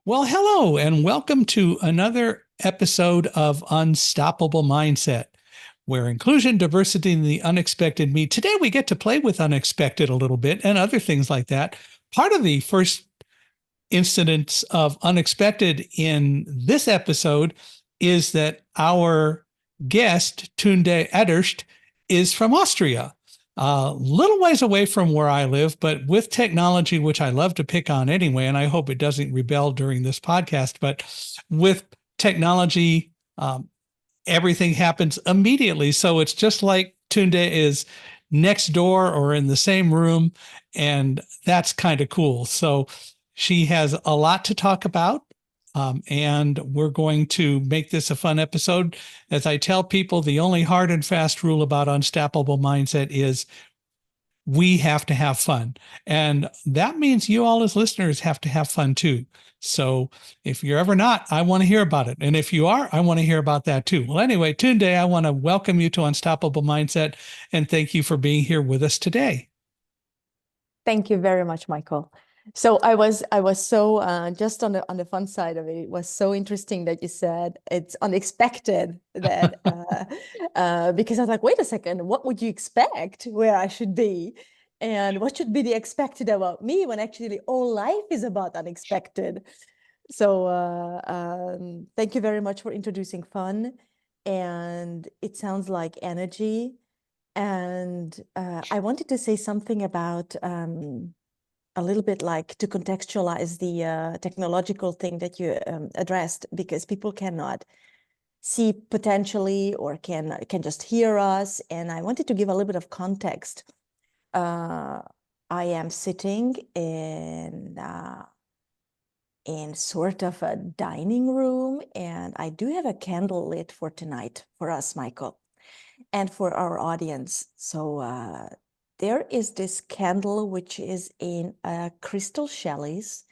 Well, hello, and welcome to another episode of Unstoppable Mindset, where inclusion, diversity, and the unexpected meet. Today, we get to play with unexpected a little bit and other things like that. Part of the first incidents of unexpected in this episode is that our guest, Tünde Erdös, is from Austria. A little ways away from where I live, but with technology, which I love to pick on anyway, and I hope it doesn't rebel during this podcast, but with technology, everything happens immediately. So it's just like Tünde is next door or in the same room, and that's kind of cool. So she has a lot to talk about. And we're going to make this a fun episode. As I tell people, the only hard and fast rule about Unstoppable Mindset is we have to have fun. And that means you all as listeners have to have fun too. So if you're ever not, I want to hear about it. And if you are, I want to hear about that too. Well, anyway, Tünde, I want to welcome you to Unstoppable Mindset and thank you for being here with us today. Thank you very much, Michael. So I was so just on the fun side of it. It was so interesting that you said it's unexpected that because I was like, wait a second, what would you expect where I should be, and what should be the expected about me when actually all life is about unexpected. So thank you very much for introducing fun, and it sounds like energy. And I wanted to say something about a little bit like to contextualize the technological thing that you addressed, because people cannot see potentially or can just hear us. And I wanted to give a little bit of context. I am sitting in sort of a dining room, and I do have a candle lit for tonight for us, Michael, and for our audience. So there is this candle, which is in a crystal chalice,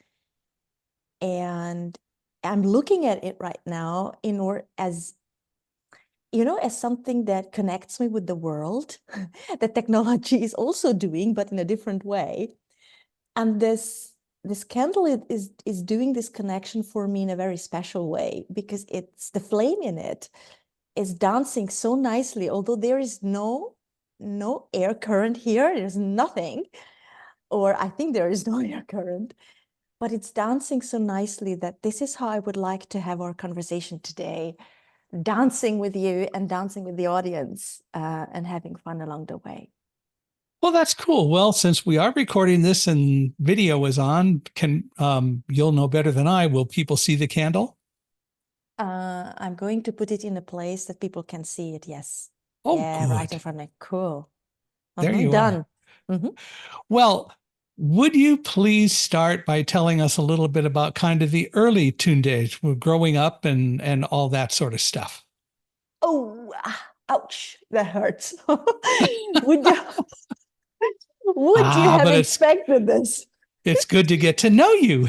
and I'm looking at it right now in order as as something that connects me with the world that technology is also doing, but in a different way. And this candle is doing this connection for me in a very special way, because it's the flame in it is dancing so nicely, although there is no air current here. There's nothing, or I think there is no air current, but it's dancing so nicely that this is how I would like to have our conversation today, dancing with you and dancing with the audience, and having fun along the way. Well, that's cool. Well, since we are recording this and video is on, you'll know better than I, will people see the candle? I'm going to put it in a place that people can see it. Yes. Oh, Yeah, good. right in front of me. Cool. There you Done. are. Well, would you please start by telling us a little bit about kind of the early Tünde, growing up and all that sort of stuff? Oh, ouch, that hurts. Would you would you have But expected this? it's good to get to know you.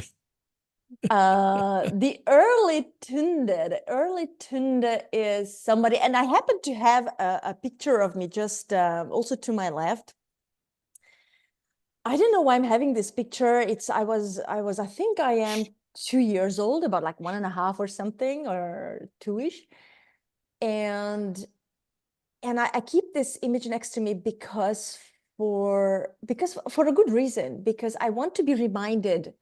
The early Tünde is somebody, and I happen to have a picture of me just also to my left. I don't know why I'm having this picture. I think I am 2 years old, about like 1.5 or something, or two-ish. And I keep this image next to me because for a good reason, because I want to be reminded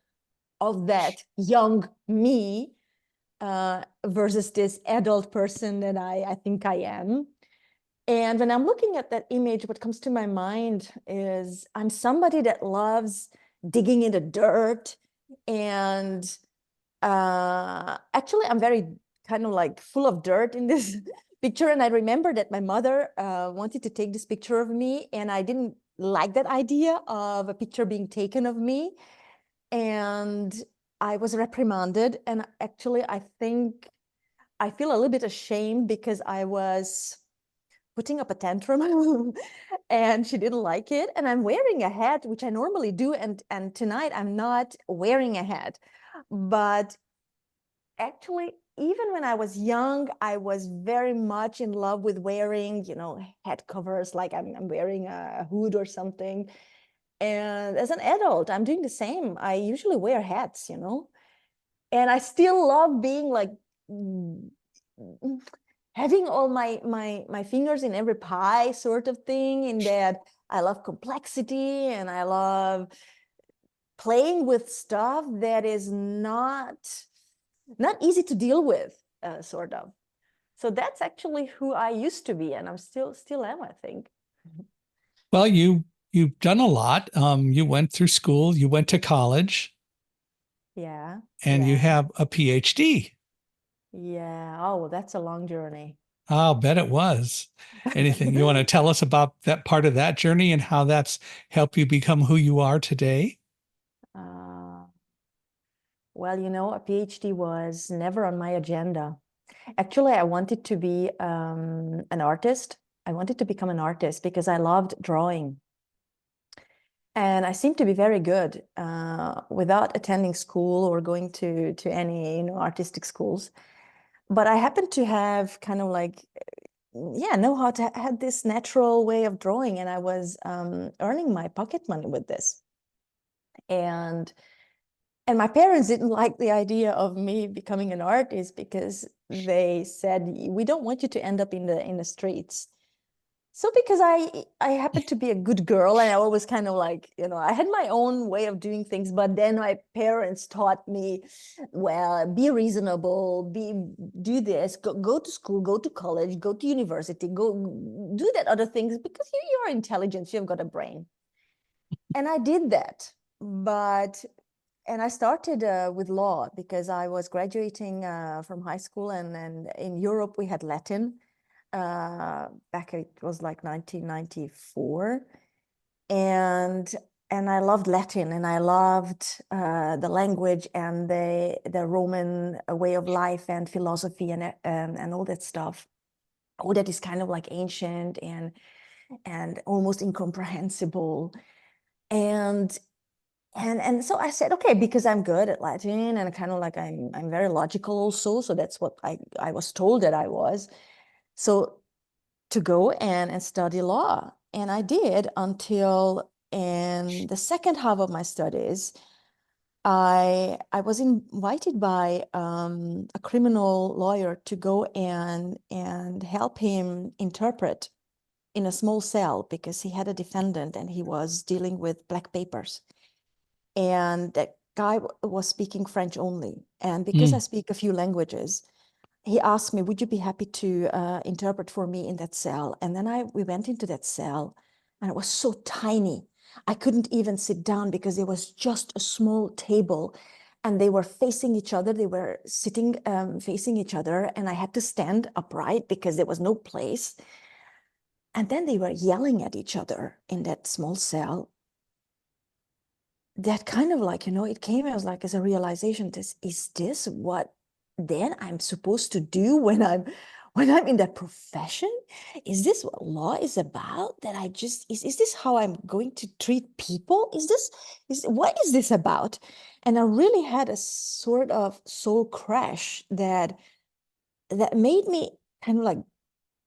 of that young me versus this adult person that I think I am. And when I'm looking at that image, what comes to my mind is I'm somebody that loves digging in the dirt. And actually, I'm very kind of like full of dirt in this picture. And I remember that my mother wanted to take this picture of me, and I didn't like that idea of a picture being taken of me. And I was reprimanded. And actually, I think I feel a little bit ashamed because I was putting up a tantrum and she didn't like it. And I'm wearing a hat, which I normally do. And tonight I'm not wearing a hat. But actually, even when I was young, I was very much in love with wearing, head covers, like I'm wearing a hood or something. And as an adult, I'm doing the same. I usually wear hats. And I still love being like mm, having all my fingers in every pie sort of thing, in that I love complexity and I love playing with stuff that is not easy to deal with, sort of. So that's actually who I used to be, and I'm still am, I think. Well, you've done a lot. You went through school, you went to college, Yeah, and you yeah, have a PhD. yeah. Oh, that's a long journey. I'll bet it was. Anything you want to tell us about that part of that journey and how that's helped you become who you are today? uh, well, a PhD was never on my agenda. Actually, I wanted to be an artist. I wanted to become an artist because I loved drawing. And I seemed to be very good without attending school or going to any, artistic schools. But I happened to have kind of like, yeah, know how to had this natural way of drawing, and I was earning my pocket money with this. And and my parents didn't like the idea of me becoming an artist because they said, we don't want you to end up in the streets. So because I happened to be a good girl, and I always kind of like, I had my own way of doing things, but then my parents taught me, well, be reasonable, do this, go to school, go to college, go to university, go do that other things, because you're intelligent, you've got a brain. And I did that. But and I started with law because I was graduating from high school, and in Europe we had Latin. Back it was like 1994, and I loved Latin, and I loved the language and the Roman way of life and philosophy and all that stuff. All that is kind of like ancient and almost incomprehensible. And and so I said, okay, because I'm good at Latin and kind of like I'm very logical also. So that's what I was told that I was. So to go and study law. And I did until in the second half of my studies, I was invited by a criminal lawyer to go and help him interpret in a small cell, because he had a defendant and he was dealing with black papers. And that guy was speaking French only. And because I Mm. speak a few languages, he asked me, would you be happy to interpret for me in that cell? And then we went into that cell, and it was so tiny. I couldn't even sit down because it was just a small table, and they were facing each other. They were sitting facing each other, and I had to stand upright because there was no place. And then they were yelling at each other in that small cell. That kind of like, it came as like as a realization, is this what then I'm supposed to do when I'm in that profession? Is this what law is about? That I just is this how I'm going to treat people? What is this about? And I really had a sort of soul crash that made me kind of like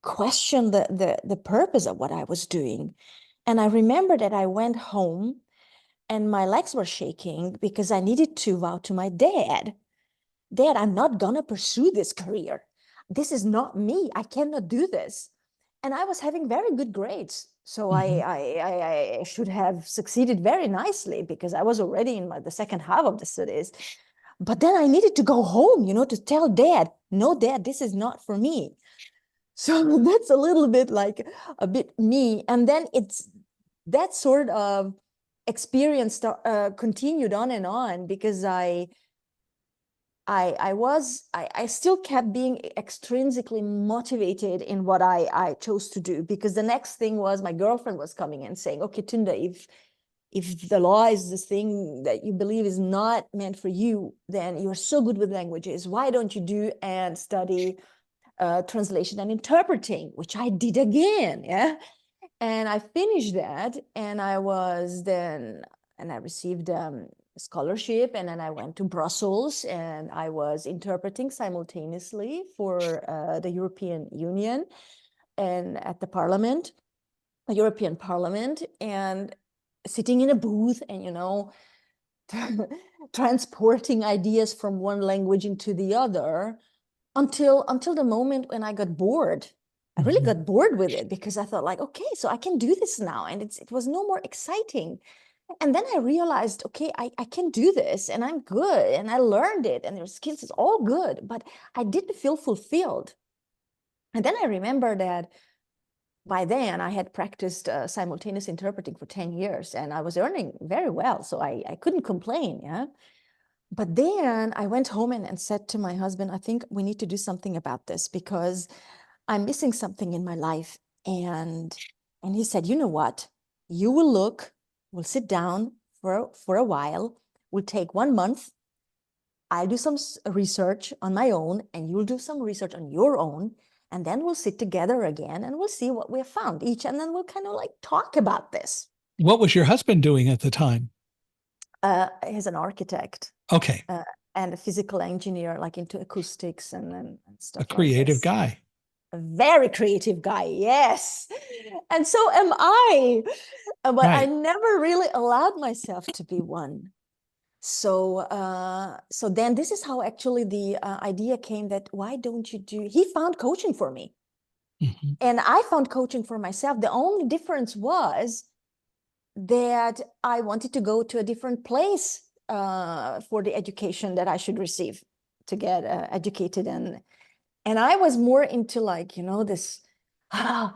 question the purpose of what I was doing. And I remember that I went home and my legs were shaking because I needed to vow to my dad, Dad, I'm not gonna pursue this career. This is not me. I cannot do this. And I was having very good grades. So Mhm. I should have succeeded very nicely because I was already in the second half of the studies. But then I needed to go home, to tell Dad, no, Dad, this is not for me. So that's a little bit like a bit me. And then it's that sort of experience continued on and on because I still kept being extrinsically motivated in what I chose to do, because the next thing was my girlfriend was coming and saying, okay, Tünde, if the law is this thing that you believe is not meant for you, then you're so good with languages. Why don't you do and study translation and interpreting, which I did again. Yeah. And I finished that, and I received a scholarship, and then I went to Brussels, and I was interpreting simultaneously for the European Union and at the Parliament, the European Parliament, and sitting in a booth and transporting ideas from one language into the other until the moment when I got bored. I really got bored with it because I thought like, okay, so I can do this now. And it was no more exciting. And then I realized, okay, I can do this and I'm good and I learned it and their skills is all good, but I didn't feel fulfilled. And then I remember that by then I had practiced simultaneous interpreting for 10 years and I was earning very well. So I couldn't complain. Yeah. But then I went home and said to my husband, I think we need to do something about this because I'm missing something in my life. And he said, you know what? You will look, we'll sit down for a while. We'll take 1 month. I'll do some research on my own and you'll do some research on your own. And then we'll sit together again and we'll see what we have found each. And then we'll kind of like talk about this. What was your husband doing at the time? He's an architect. Okay. And a physical engineer, like into acoustics and stuff A like creative this. guy. A very creative guy, yes. And so am I. But Right. I never really allowed myself to be one. So then this is how actually the idea came that why don't you do, he found coaching for me. Mm-hmm. And I found coaching for myself. The only difference was that I wanted to go to a different place for the education that I should receive to get educated. And I was more into like, this, I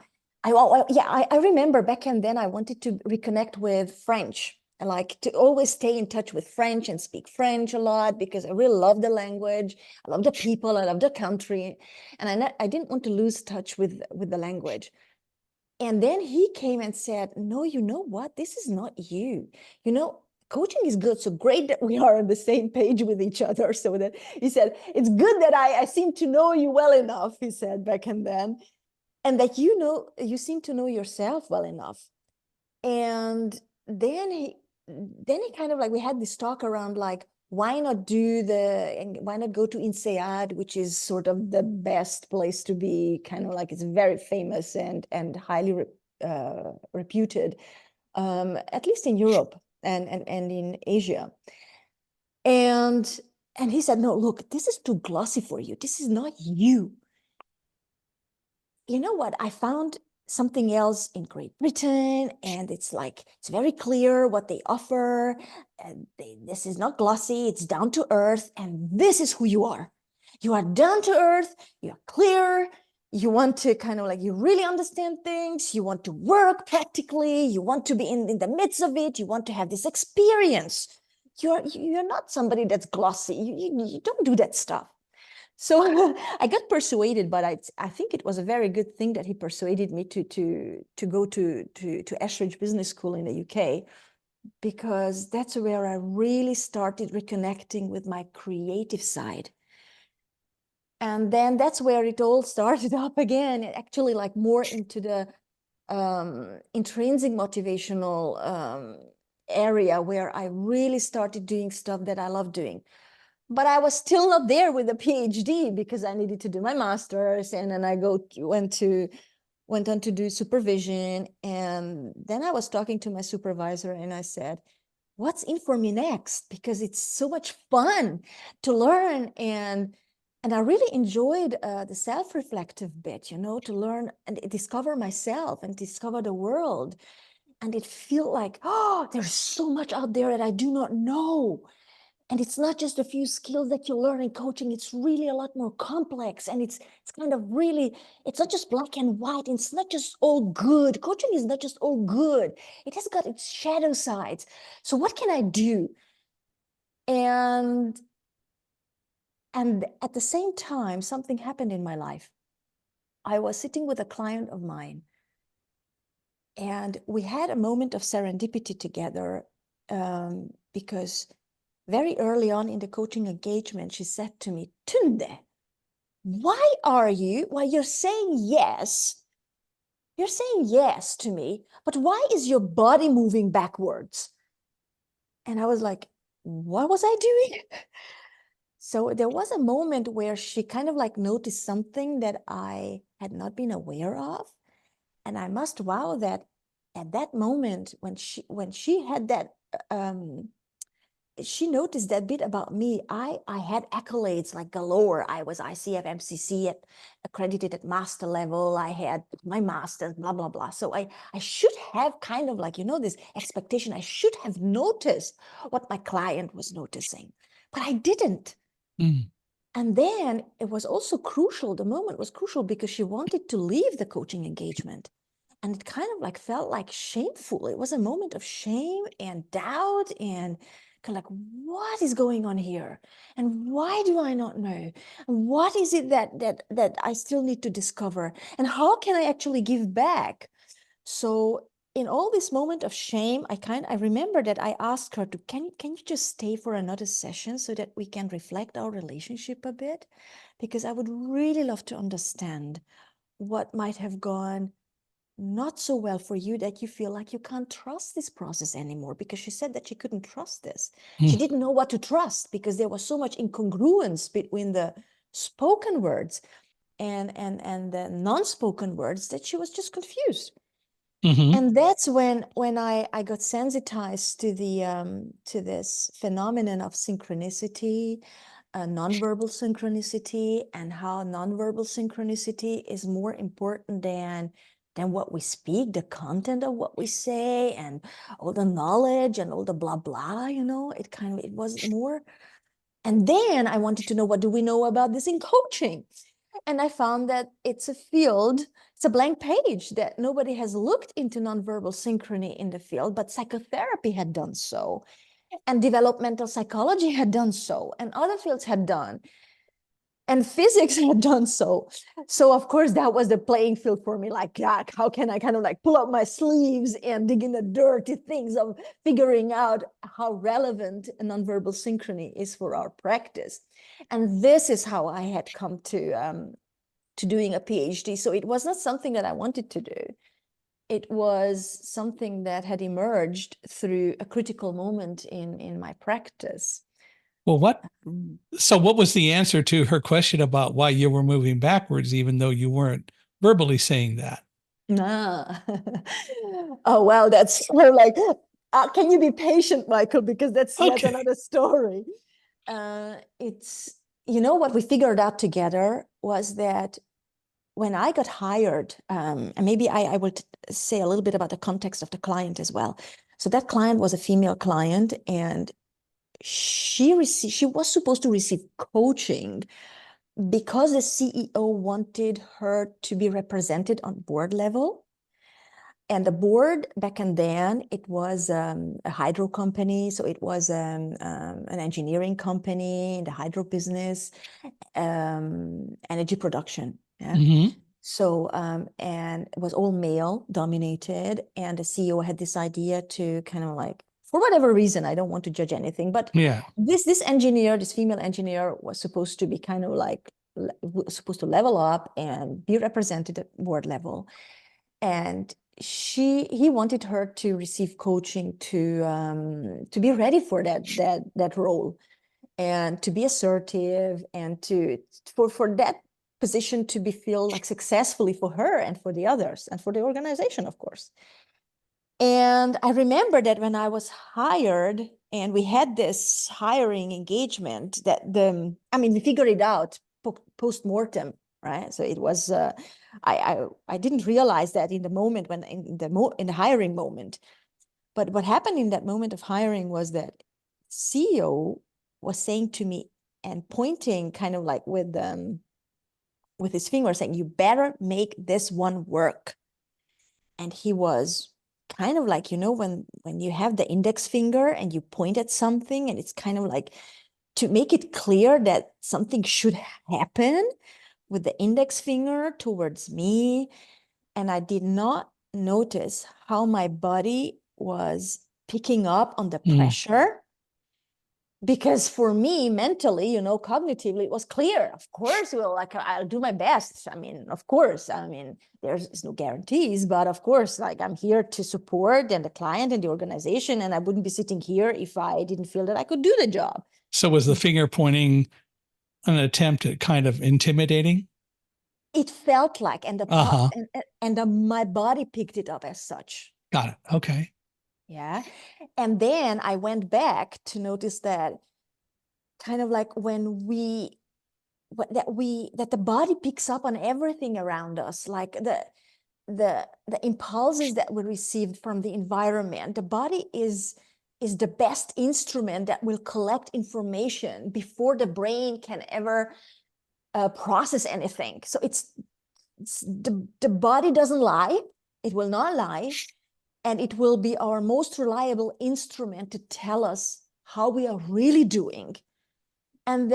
remember back and then I wanted to reconnect with French. I like to always stay in touch with French and speak French a lot because I really love the language. I love the people. I love the country. And I didn't want to lose touch with the language. And then he came and said, no, you know what? This is not you. Coaching is good. So great that we are on the same page with each other. So that he said, it's good that I seem to know you well enough, he said back and then. And that you seem to know yourself well enough. And then he kind of like, we had this talk around like, why not go to INSEAD, which is sort of the best place to be, kind of like it's very famous and highly reputed, at least in Europe and in Asia. And he said, no, look, this is too glossy for you. This is not you. You know what? I found something else in Great Britain, and it's very clear what they offer. And this is not glossy, it's down to earth, and this is who you are. You are down to earth, you are clear, you want to kind of like, you really understand things, you want to work practically, you want to be in the midst of it, you want to have this experience. You're not somebody that's glossy. You don't do that stuff. So I got persuaded, but I think it was a very good thing that he persuaded me to go to Ashridge Business School in the UK, because that's where I really started reconnecting with my creative side. And then that's where it all started up again, actually like more into the intrinsic motivational area where I really started doing stuff that I love doing. But I was still not there with a PhD because I needed to do my master's, and then I went on to do supervision. And then I was talking to my supervisor and I said, what's in for me next? Because it's so much fun to learn. And I really enjoyed the self-reflective bit, to learn and discover myself and discover the world. And it felt like, oh, there's so much out there that I do not know. And it's not just a few skills that you learn in coaching. It's really a lot more complex. And it's kind of really, it's not just black and white. It's not just all good. Coaching is not just all good. It has got its shadow sides. So what can I do? And at the same time, something happened in my life. I was sitting with a client of mine, and we had a moment of serendipity together, because very early on in the coaching engagement, she said to me, Tünde, while you're saying yes to me, but why is your body moving backwards? And I was like, what was I doing? So there was a moment where she kind of like noticed something that I had not been aware of. And I must vow that at that moment, when she had that she noticed that bit about me. I had accolades like galore. I was ICF MCC accredited at master level. I had my master's, blah, blah, blah. So I should have kind of like, this expectation. I should have noticed what my client was noticing, but I didn't. Mm. And then it was also crucial. The moment was crucial because she wanted to leave the coaching engagement. And it kind of like felt like shameful. It was a moment of shame and doubt and kind of like, what is going on here? And why do I not know? And what is it that I still need to discover? And how can I actually give back? So in all this moment of shame, I remember that I asked her to, can you just stay for another session so that we can reflect our relationship a bit? Because I would really love to understand what might have gone not so well for you that you feel like you can't trust this process anymore, because she said that she couldn't trust this. She Mm. didn't know what to trust because there was so much incongruence between the spoken words and the non-spoken words that she was just confused. Mm-hmm. And that's when I got sensitized to the to this phenomenon of synchronicity, nonverbal synchronicity, and how nonverbal synchronicity is more important than what we speak, the content of what we say, and all the knowledge and all the blah blah. It was more. And then I wanted to know, what do we know about this in coaching? And I found that it's a field, it's a blank page, that nobody has looked into nonverbal synchrony in the field, but psychotherapy had done so, and developmental psychology had done so, and other fields had done, and physics had done so. So of course that was the playing field for me. Like, yeah, how can I kind of like pull up my sleeves and dig in the dirty things of figuring out how relevant nonverbal synchrony is for our practice? And this is how I had come to doing a PhD. So it was not something that I wanted to do. It was something that had emerged through a critical moment in my practice. Well, Mm. so what was the answer to her question about why you were moving backwards, even though you weren't verbally saying that? Ah. Oh, well, that's like, can you be patient, Michael? Because that's Okay. another story. It's, what we figured out together was that when I got hired, and maybe I will say a little bit about the context of the client as well. So that client was a female client, and she was supposed to receive coaching because the CEO wanted her to be represented on board level. And the board back and then, it was a hydro company. So it was an engineering company in the hydro business, energy production. Yeah. Mm-hmm. So, and it was all male dominated. And the CEO had this idea to kind of like, for whatever reason, I don't want to judge anything, but Yeah. this engineer, this female engineer, was supposed to be kind of like supposed to level up and be represented at board level. And he wanted her to receive coaching to be ready for that role, and to be assertive, and for that position to be feel like successfully for her and for the others and for the organization, of course. And I remember that when I was hired and we had this hiring engagement, that we figured it out post-mortem, right? So it was, I didn't realize that in the moment when in the hiring moment. But what happened in that moment of hiring was that CEO was saying to me and pointing kind of like with his finger, saying, "You better make this one work." And he was kind of like, when you have the index finger and you point at something, and it's kind of like to make it clear that something should happen with the index finger towards me. And I did not notice how my body was picking up on the Mm. pressure, because for me mentally, cognitively, it was clear. Of course, like, I'll do my best. Of course, there's no guarantees, but of course, like, I'm here to support and the client and the organization, and I wouldn't be sitting here if I didn't feel that I could do the job. So was the finger pointing an attempt at kind of intimidating? It felt like, Uh-huh. and my body picked it up as such. Got it. Okay. Yeah. And then I went back to notice that kind of like when that the body picks up on everything around us, like the impulses that we received from the environment. The body is the best instrument that will collect information before the brain can ever process anything. So it's the body doesn't lie. It will not lie. And it will be our most reliable instrument to tell us how we are really doing. And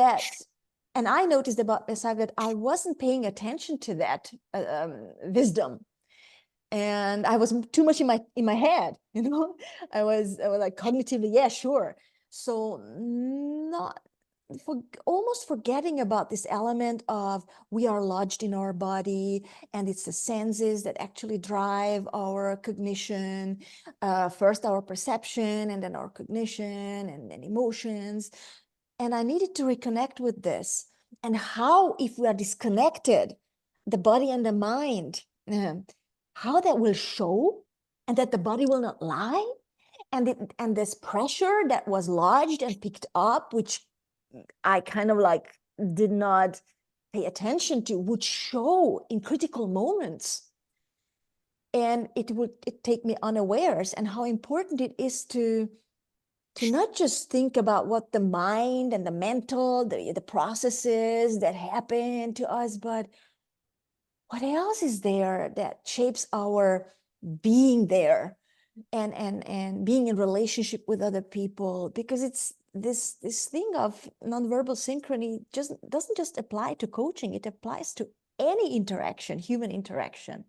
I noticed about myself that I wasn't paying attention to that wisdom. And I was too much in my head, you know. I was like cognitively, yeah, sure. So not almost forgetting about this element of we are lodged in our body, and it's the senses that actually drive our cognition, first our perception, and then our cognition, and then emotions. And I needed to reconnect with this, and how, if we are disconnected, the body and the mind, how that will show, and that the body will not lie, and this pressure that was lodged and picked up, which I kind of like did not pay attention to, would show in critical moments. And it take me unawares, and how important it is to not just think about what the mind and the mental, the processes that happen to us, but what else is there that shapes our being there, and being in relationship with other people. Because it's this thing of nonverbal synchrony just doesn't just apply to coaching, it applies to any interaction, human interaction.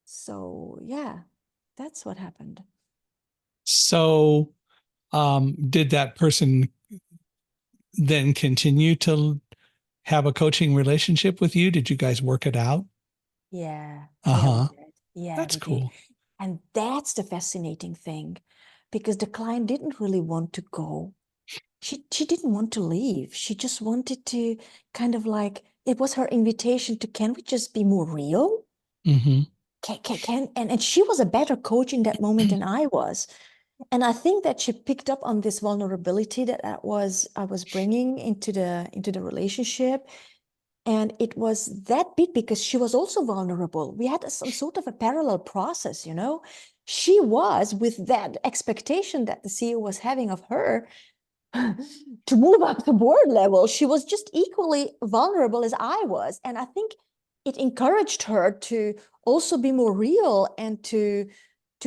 So yeah, that's what happened. So did that person then continue to have a coaching relationship with you? Did you guys work it out? Yeah, we Uh-huh. did. Yeah, That's we did. cool. And that's the fascinating thing, because the client didn't really want to go. She didn't want to leave. She just wanted to kind of like, it was her invitation to, can we just be more real? Mm-hmm. And she was a better coach in that moment than I was. And I think that she picked up on this vulnerability that I was bringing into the relationship. And it was that bit because she was also vulnerable. We had some sort of a parallel process, you know. She was with that expectation that the CEO was having of her to move up the board level. She was just equally vulnerable as I was. And I think it encouraged her to also be more real, and to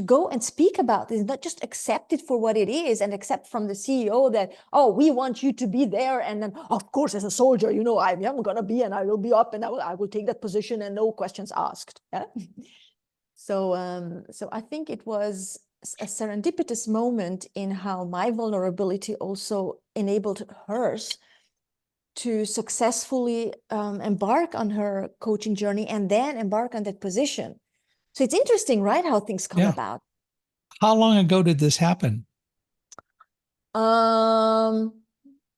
go and speak about this, not just accept it for what it is, and accept from the CEO that, oh, we want you to be there. And then, of course, as a soldier, you know, I am going to be, and I will be up, and I will take that position, and no questions asked. Yeah? So I think it was a serendipitous moment in how my vulnerability also enabled hers to successfully embark on her coaching journey, and then embark on that position. So it's interesting, right, how things come Yeah. about. How long ago did this happen? Um,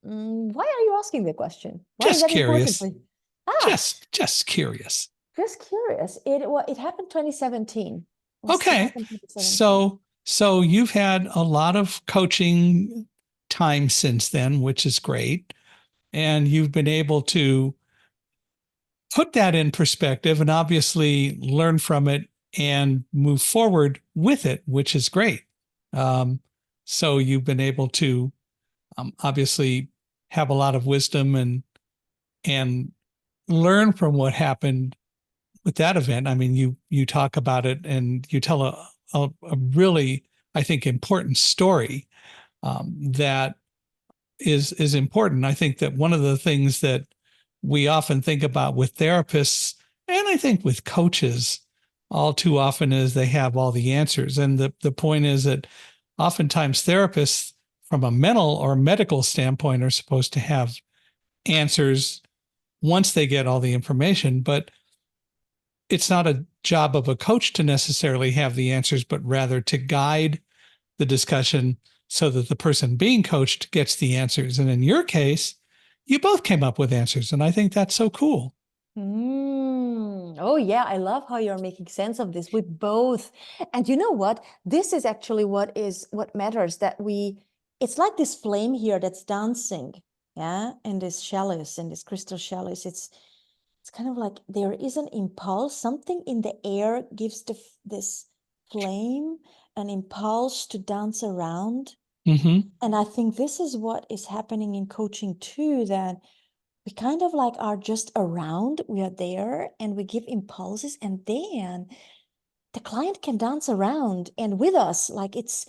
why are you asking the question? Why is Just that important for curious. you? Ah, Just curious. just curious. It happened 2017. It Okay. happened 2017. So you've had a lot of coaching time since then, which is great. And you've been able to put that in perspective and obviously learn from it and move forward with it, which is great. Um, so you've been able to obviously have a lot of wisdom and learn from what happened with that event. I mean, you talk about it and you tell a really, I think, important story that is important. I think that one of the things that we often think about with therapists, and I think with coaches all too often, is they have all the answers. And the point is that oftentimes therapists, from a mental or medical standpoint, are supposed to have answers once they get all the information. But it's not a job of a coach to necessarily have the answers, but rather to guide the discussion so that the person being coached gets the answers. And in your case, you both came up with answers. And I think that's so cool. Oh yeah, I love how you're making sense of this. We both, and you know what? This is actually what matters, that it's like this flame here that's dancing, yeah, and this chalice, and this crystal chalice. It's kind of like there is an impulse, something in the air gives this flame an impulse to dance around. Mm-hmm. And I think this is what is happening in coaching too, that we kind of like are just around, we are there, and we give impulses, and then the client can dance around and with us, like it's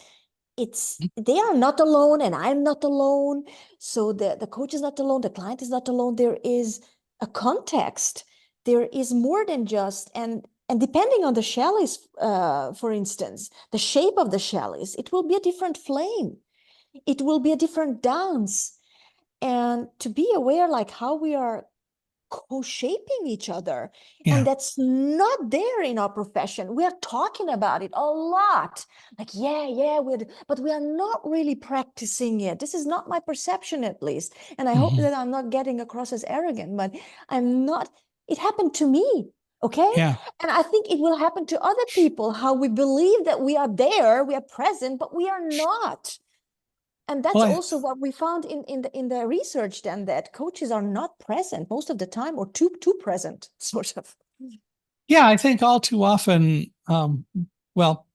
they are not alone and I'm not alone, so the coach is not alone, the client is not alone. There is a context, there is more than just, and depending on the chalice, for instance, the shape of the chalice, it will be a different flame, it will be a different dance. And to be aware like how we are co-shaping each other, Yeah. and that's not there in our profession. We are talking about it a lot, like yeah but we are not really practicing it. This is not my perception, at least, and I hope Mm-hmm. that I'm not getting across as arrogant, but I'm not. It happened to me, okay, Yeah. and I think it will happen to other people, how we believe that we are there, we are present, but we are not. And that's Well, also what we found in the research, then, that coaches are not present most of the time, or too present, sort of. yeah, I think all too often, well,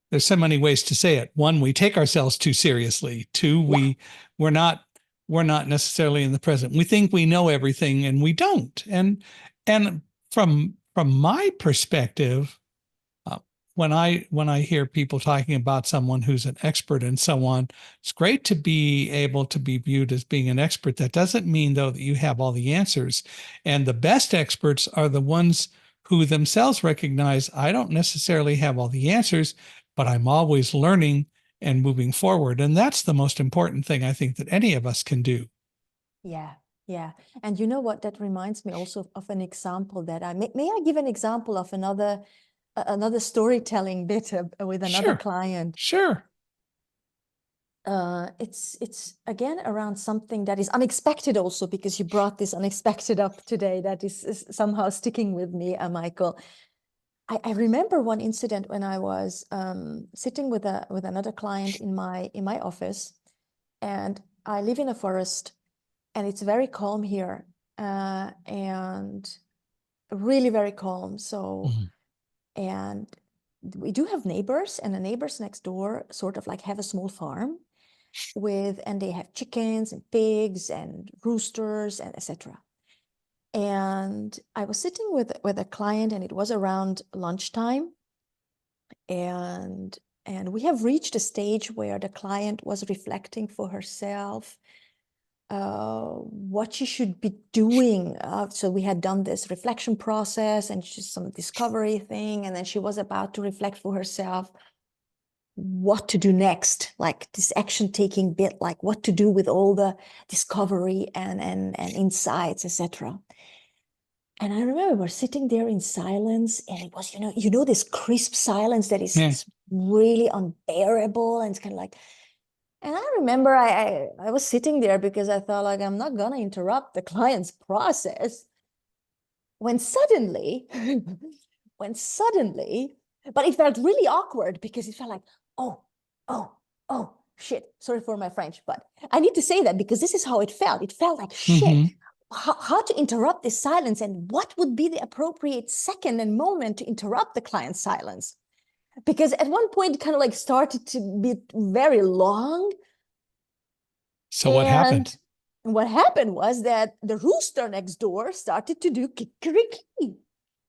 there's so many ways to say it. One, we take ourselves too seriously. Two, Yeah, we're not we're not necessarily in the present. We think we know everything and we don't. And from my perspective, uh, when I hear people talking about someone who's an expert and so on, it's great to be able to be viewed as being an expert. That doesn't mean, though, that you have all the answers. And the best experts are the ones who themselves recognize, I don't necessarily have all the answers, but I'm always learning and moving forward. And that's the most important thing I think that any of us can do. yeah, yeah. And you know what? That reminds me also of an example that may I give an example of another storytelling bit with another Sure, client. sure. It's again around something that is unexpected also, because you brought this unexpected up today, that is somehow sticking with me, Michael. I remember one incident when I was sitting with another client in my office, and I live in a forest, and it's very calm here, and really very calm. So, Mhm. and we do have neighbors, and the neighbors next door sort of like have a small farm and they have chickens and pigs and roosters and etc. And I was sitting with a client, and it was around lunchtime, and we have reached a stage where the client was reflecting for herself what she should be doing. So we had done this reflection process and just some discovery thing, and then she was about to reflect for herself what to do next, like this action taking bit, like what to do with all the discovery and insights, etc. And I remember we're sitting there in silence, and it was, this crisp silence that Yeah. is really unbearable, and it's kind of like. And I remember I was sitting there because I thought, like, I'm not gonna interrupt the client's process, when suddenly, when suddenly, but it felt really awkward, because it felt like, oh, oh, oh, shit. Sorry for my French, but I need to say that because this is how it felt. It felt like shit. Mm-hmm. How to interrupt this silence, and what would be the appropriate second and moment to interrupt the client's silence? Because at one point, it kind of like started to be very long. So what And happened? what happened was that the rooster next door started to do kikeriki,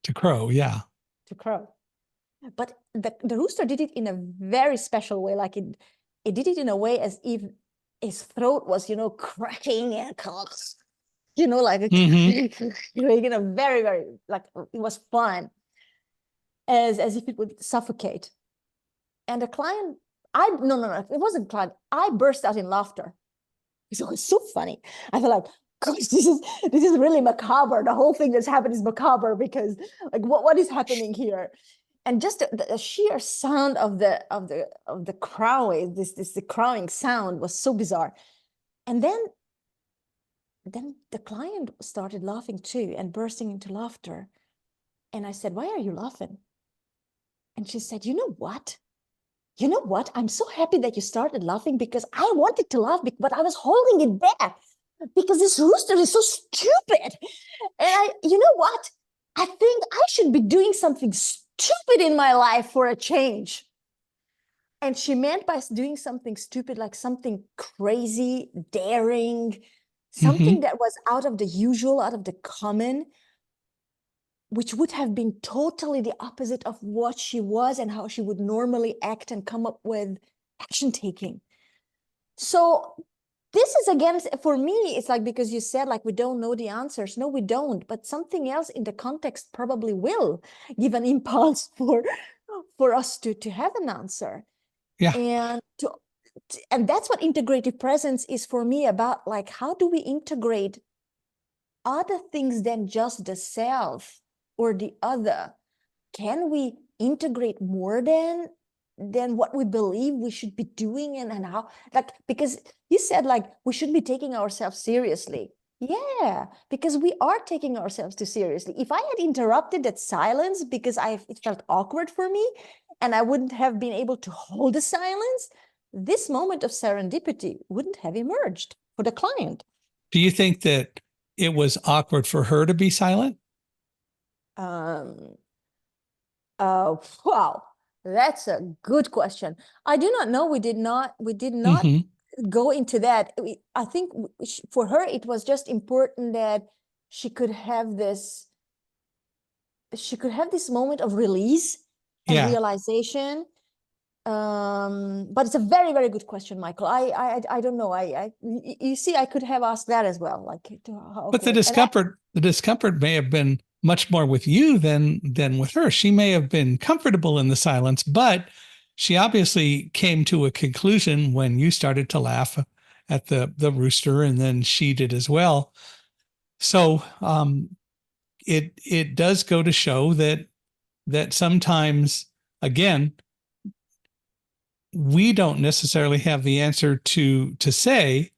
To crow, yeah. to crow. But the rooster did it in a very special way. Like it did it in a way as if his throat was, cracking and like Mm-hmm. in a very, very, like, it was fun, as if it would suffocate. And the client, no, it wasn't client. I burst out in laughter. It was so funny. I felt like, gosh, this is really macabre. The whole thing that's happened is macabre, because like what is happening here? And just the sheer sound of the crowing, the crowing sound was so bizarre. And then then the client started laughing too and bursting into laughter. And I said, "Why are you laughing?" And she said, "You know what? You know what? I'm so happy that you started laughing because I wanted to laugh, but I was holding it back because this rooster is so stupid. And you know what? I think I should be doing something stupid in my life for a change." And she meant by doing something stupid, like something crazy, daring, something Hmm. that was out of the usual, out of the common, which would have been totally the opposite of what she was and how she would normally act and come up with action taking. So this is, again, for me, it's like, because you said like we don't know the answers. No, we don't, but something else in the context probably will give an impulse for us to have an answer. Yeah. And that's what integrative presence is for me about. Like, how do we integrate other things than just the self or the other? Can we integrate more than what we believe we should be doing? And how, like, because you said like we should be taking ourselves seriously. Yeah, because we are taking ourselves too seriously. If I had interrupted that silence because it felt awkward for me and I wouldn't have been able to hold the silence, this moment of serendipity wouldn't have emerged for the client. Do you think that it was awkward for her to be silent? Um, wow, that's a good question. I do not know. We did not Hmm. go into that. I think for her, it was just important that she could have this, moment of release and Yeah. realization. But it's a very, very good question, Michael. I don't know. You see, I could have asked that as well. Like, But okay, and the discomfort may have been much more with you than with her. She may have been comfortable in the silence, but she obviously came to a conclusion when you started to laugh at the rooster, and then she did as well. So it does go to show that sometimes, again, we don't necessarily have the answer to say,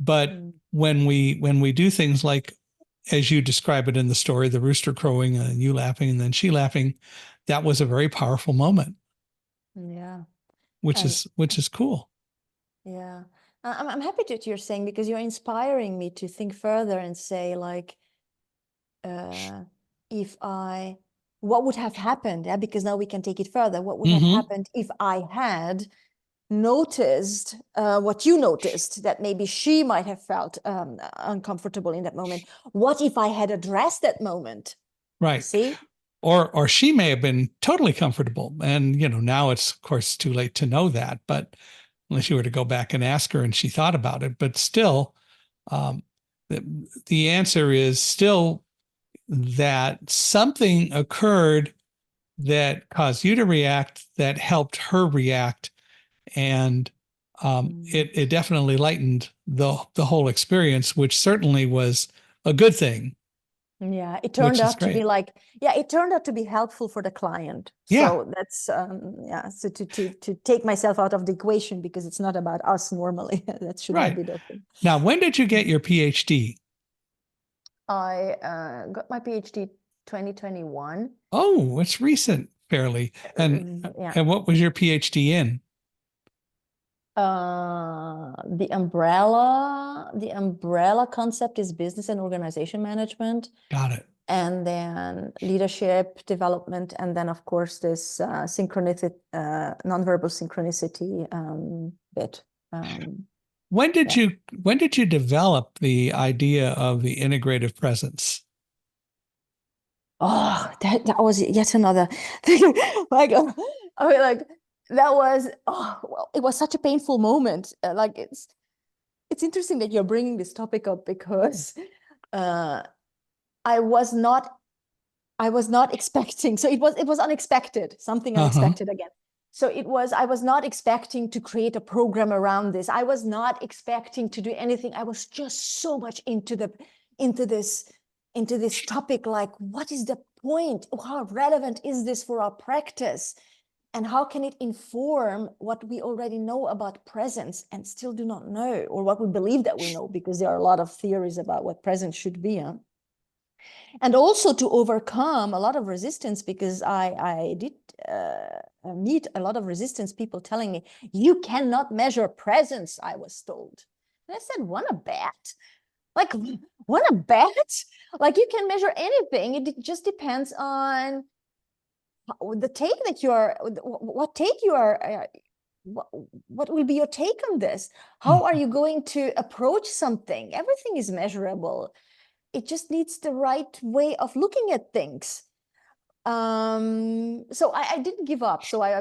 but mm, when we do things like, as you describe it in the story, the rooster crowing and you laughing and then she laughing, that was a very powerful moment, yeah, which and is cool. yeah, I'm happy that you're saying, because you're inspiring me to think further and say like, uh, if I, what would have happened? Yeah, because now we can take it further. What would have Hmm. happened if I had noticed what you noticed, that maybe she might have felt uncomfortable in that moment? What if I had addressed that moment? Right. See? Or she may have been totally comfortable, and now it's of course too late to know that, but unless you were to go back and ask her and she thought about it, but still, um, the, the answer is still that something occurred that caused you to react, that helped her react, and Mm. it definitely lightened the whole experience, which certainly was a good thing, Yeah, it turned which is out to be great. like, yeah, it turned out to be helpful for the client. Yeah, So that's yeah, so to take myself out of the equation, because it's not about us normally. That should not right. be the thing. Now, when did you get your PhD? I got my PhD 2021. Oh, it's recent, fairly. Yeah. And what was your PhD in? The umbrella concept is business and organization management, Got it. and then leadership development, and then of course this synchronicity, nonverbal synchronicity bit. Yeah. When did you develop the idea of the integrative presence? Oh, that was yet another thing. Like, I mean, like, that was, well, it was such a painful moment. Like, it's interesting that you're bringing this topic up, because uh, I was not I was not expecting. So it was unexpected, something Uh-huh. unexpected again. So I was not expecting to create a program around this. I was not expecting to do anything. I was just so much into this into this topic. Like, what is the point? How relevant is this for our practice? And how can it inform what we already know about presence and still do not know, or what we believe that we know, because there are a lot of theories about what presence should be. And also to overcome a lot of resistance, because I did meet a lot of resistance, people telling me, you cannot measure presence, I was told. And I said, wanna bet? Like, wanna bet? Like, you can measure anything. It just depends on the take that you are, what take you are, what will be your take on this? How are you going to approach something? Everything is measurable. It just needs the right way of looking at things. So I didn't give up. So I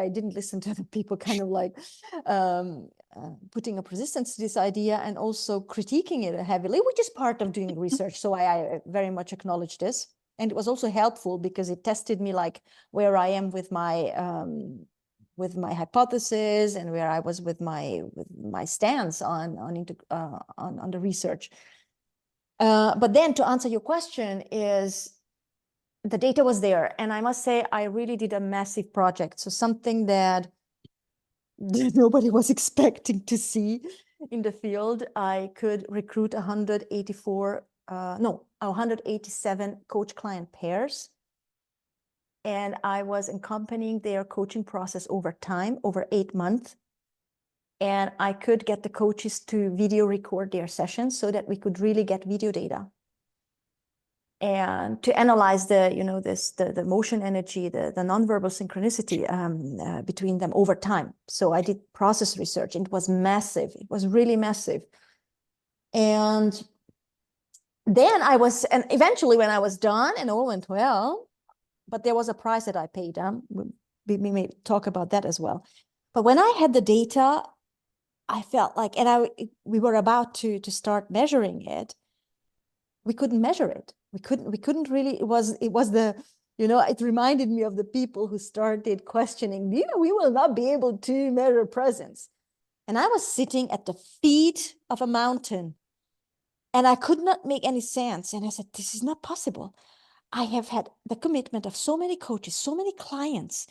didn't listen to the people kind of like putting up resistance to this idea and also critiquing it heavily, which is part of doing research. So I very much acknowledge this. And it was also helpful because it tested me like where I am with my hypothesis and where I was with my stance on the research. But then to answer your question is, the data was there. And I must say, I really did a massive project. So something that nobody was expecting to see in the field. I could recruit 187 coach-client pairs. And I was accompanying their coaching process over time, over 8 months. And I could get the coaches to video record their sessions so that we could really get video data. And to analyze the motion energy, the nonverbal synchronicity between them over time. So I did process research, and it was massive. It was really massive. And then and eventually when I was done and all went well, but there was a price that I paid. We may talk about that as well. But when I had the data, I felt like, we were about to start measuring it. We couldn't measure it. We couldn't really, it reminded me of the people who started questioning, we will not be able to measure presence. And I was sitting at the feet of a mountain and I could not make any sense. And I said, this is not possible. I have had the commitment of so many coaches, so many clients,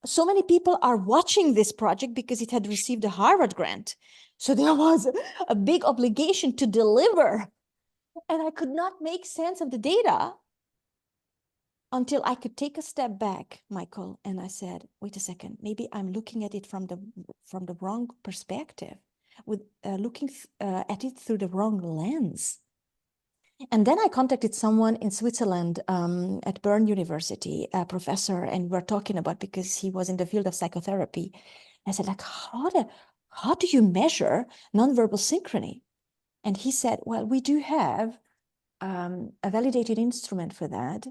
so many people are watching this project because it had received a Harvard grant. So there was a big obligation to deliver. And I could not make sense of the data until I could take a step back, Michael. And I said, wait a second, maybe I'm looking at it from the wrong perspective, looking at it through the wrong lens. And then I contacted someone in Switzerland at Bern University, a professor, and we're talking about, because he was in the field of psychotherapy. I said, like, how do you measure nonverbal synchrony? And he said, well, we do have a validated instrument for that.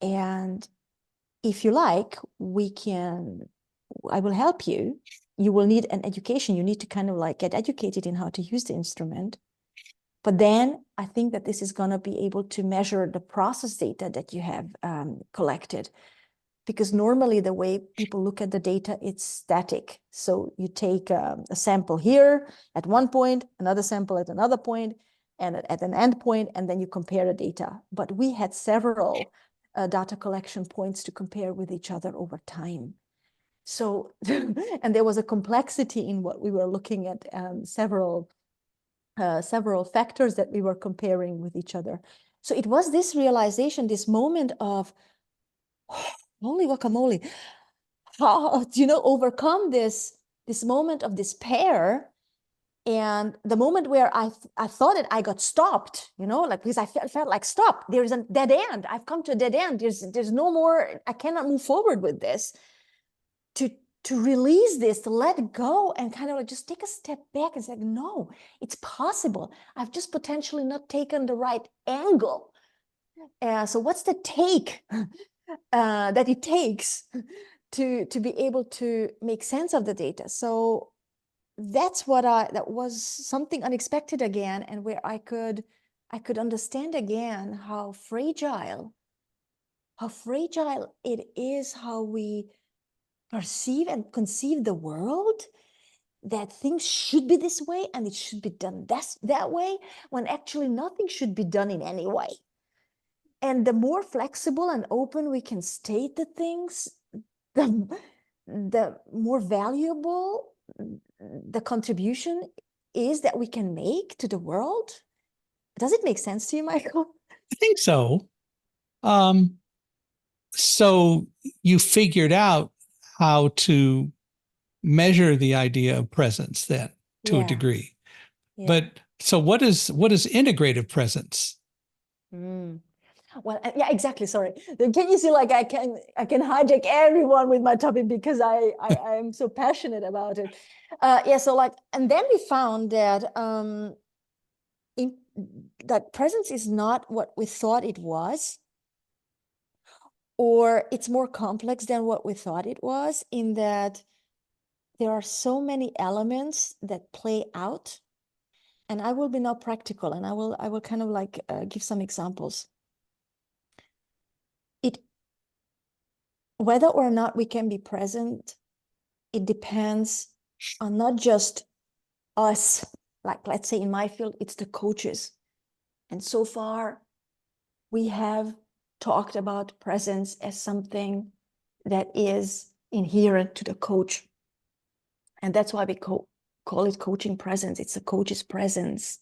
And if you like, I will help you. You will need an education. You need to kind of like get educated in how to use the instrument. But then I think that this is going to be able to measure the process data that you have collected. Because normally the way people look at the data, it's static. So you take a sample here at one point, another sample at another point, and at an end point, and then you compare the data. But we had several data collection points to compare with each other over time. So, and there was a complexity in what we were looking at, several factors that we were comparing with each other. So it was this realization, this moment of, holy guacamole, how overcome this moment of despair, and the moment where I thought that I got stopped, because I felt like, stop, there's a dead end. I've come to a dead end. There's no more, I cannot move forward with this. To release this, to let go and kind of like just take a step back and say, no, it's possible. I've just potentially not taken the right angle. So what's the take that it takes to be able to make sense of the data? So that's that was something unexpected again, and where I could understand again how fragile it is, how we perceive and conceive the world, that things should be this way and it should be done that way, when actually nothing should be done in any way. And the more flexible and open we can state the things, the, the more valuable the contribution is that we can make to the world. Does it make sense to you, Michael? I think so. So you figured out how to measure the idea of presence then to a Yeah. degree. Yeah. But so what is integrative presence? Well, yeah, exactly. Sorry. Can you see, like, I can hijack everyone with my topic because I'm so passionate about it. Yeah. So like, and then we found that that presence is not what we thought it was, or it's more complex than what we thought it was, in that there are so many elements that play out. And I will be now practical, and I will kind of like give some examples. Whether or not we can be present, it depends on not just us, like let's say in my field, it's the coaches. And so far, we have talked about presence as something that is inherent to the coach. And that's why we call it coaching presence. It's the coach's presence,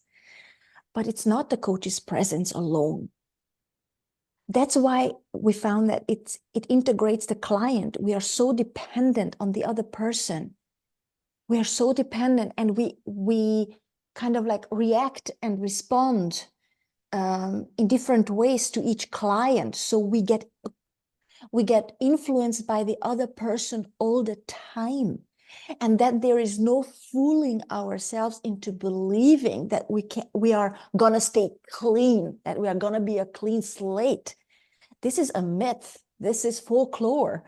but it's not the coach's presence alone. That's why we found that it integrates the client. We are so dependent on the other person. We are so dependent, and we kind of like react and respond in different ways to each client. So we get influenced by the other person all the time, and that there is no fooling ourselves into believing that we are gonna stay clean, that we are gonna be a clean slate. This is a myth. This is folklore.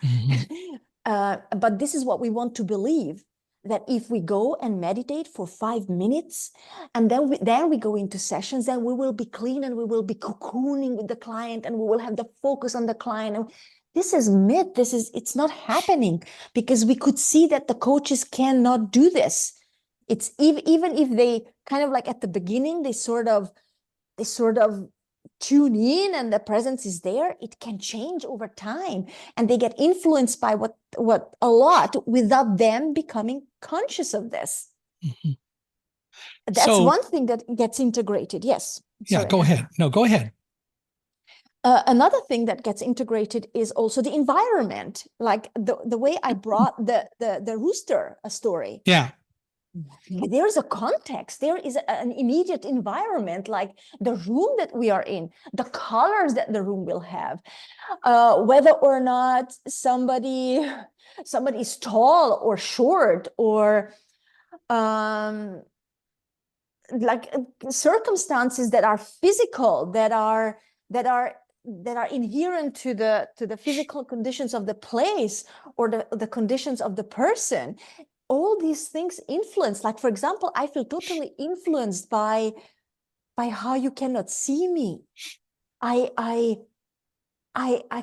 But this is what we want to believe, that if we go and meditate for 5 minutes, and then we go into sessions, then we will be clean, and we will be cocooning with the client, and we will have the focus on the client. And this is myth. It's not happening, because we could see that the coaches cannot do this. It's even if they kind of like at the beginning, they sort of tune in and the presence is there, it can change over time, and they get influenced by what a lot without them becoming conscious of this. That's one thing that gets integrated. Yes. Yeah, Sorry. go ahead. No, go ahead. Another thing that gets integrated is also the environment, like the way I brought the rooster story. Yeah. There's a context, there is an immediate environment, like the room that we are in, the colors that the room will have, whether or not somebody is tall or short, or like circumstances that are physical, that are inherent to the physical conditions of the place, or the conditions of the person. All these things influence. Like, for example, I feel totally influenced by how you cannot see me. I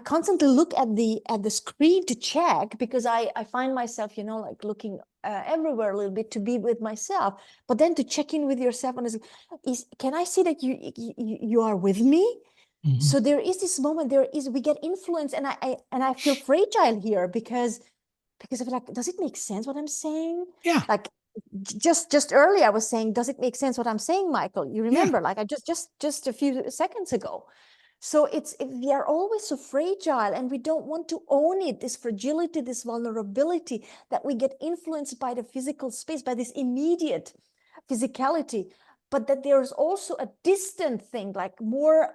constantly look at the screen to check, because I find myself, like looking everywhere a little bit to be with myself, but then to check in with yourself and can I see that you are with me? So there is this moment, we get influenced, and I feel fragile here, because of like, does it make sense what I'm saying? Yeah. Like just earlier I was saying, does it make sense what I'm saying, Michael? You remember? Yeah. Like I just a few seconds ago. So we are always so fragile, and we don't want to own it, this fragility, this vulnerability, that we get influenced by the physical space, by this immediate physicality, but that there's also a distant thing, like more,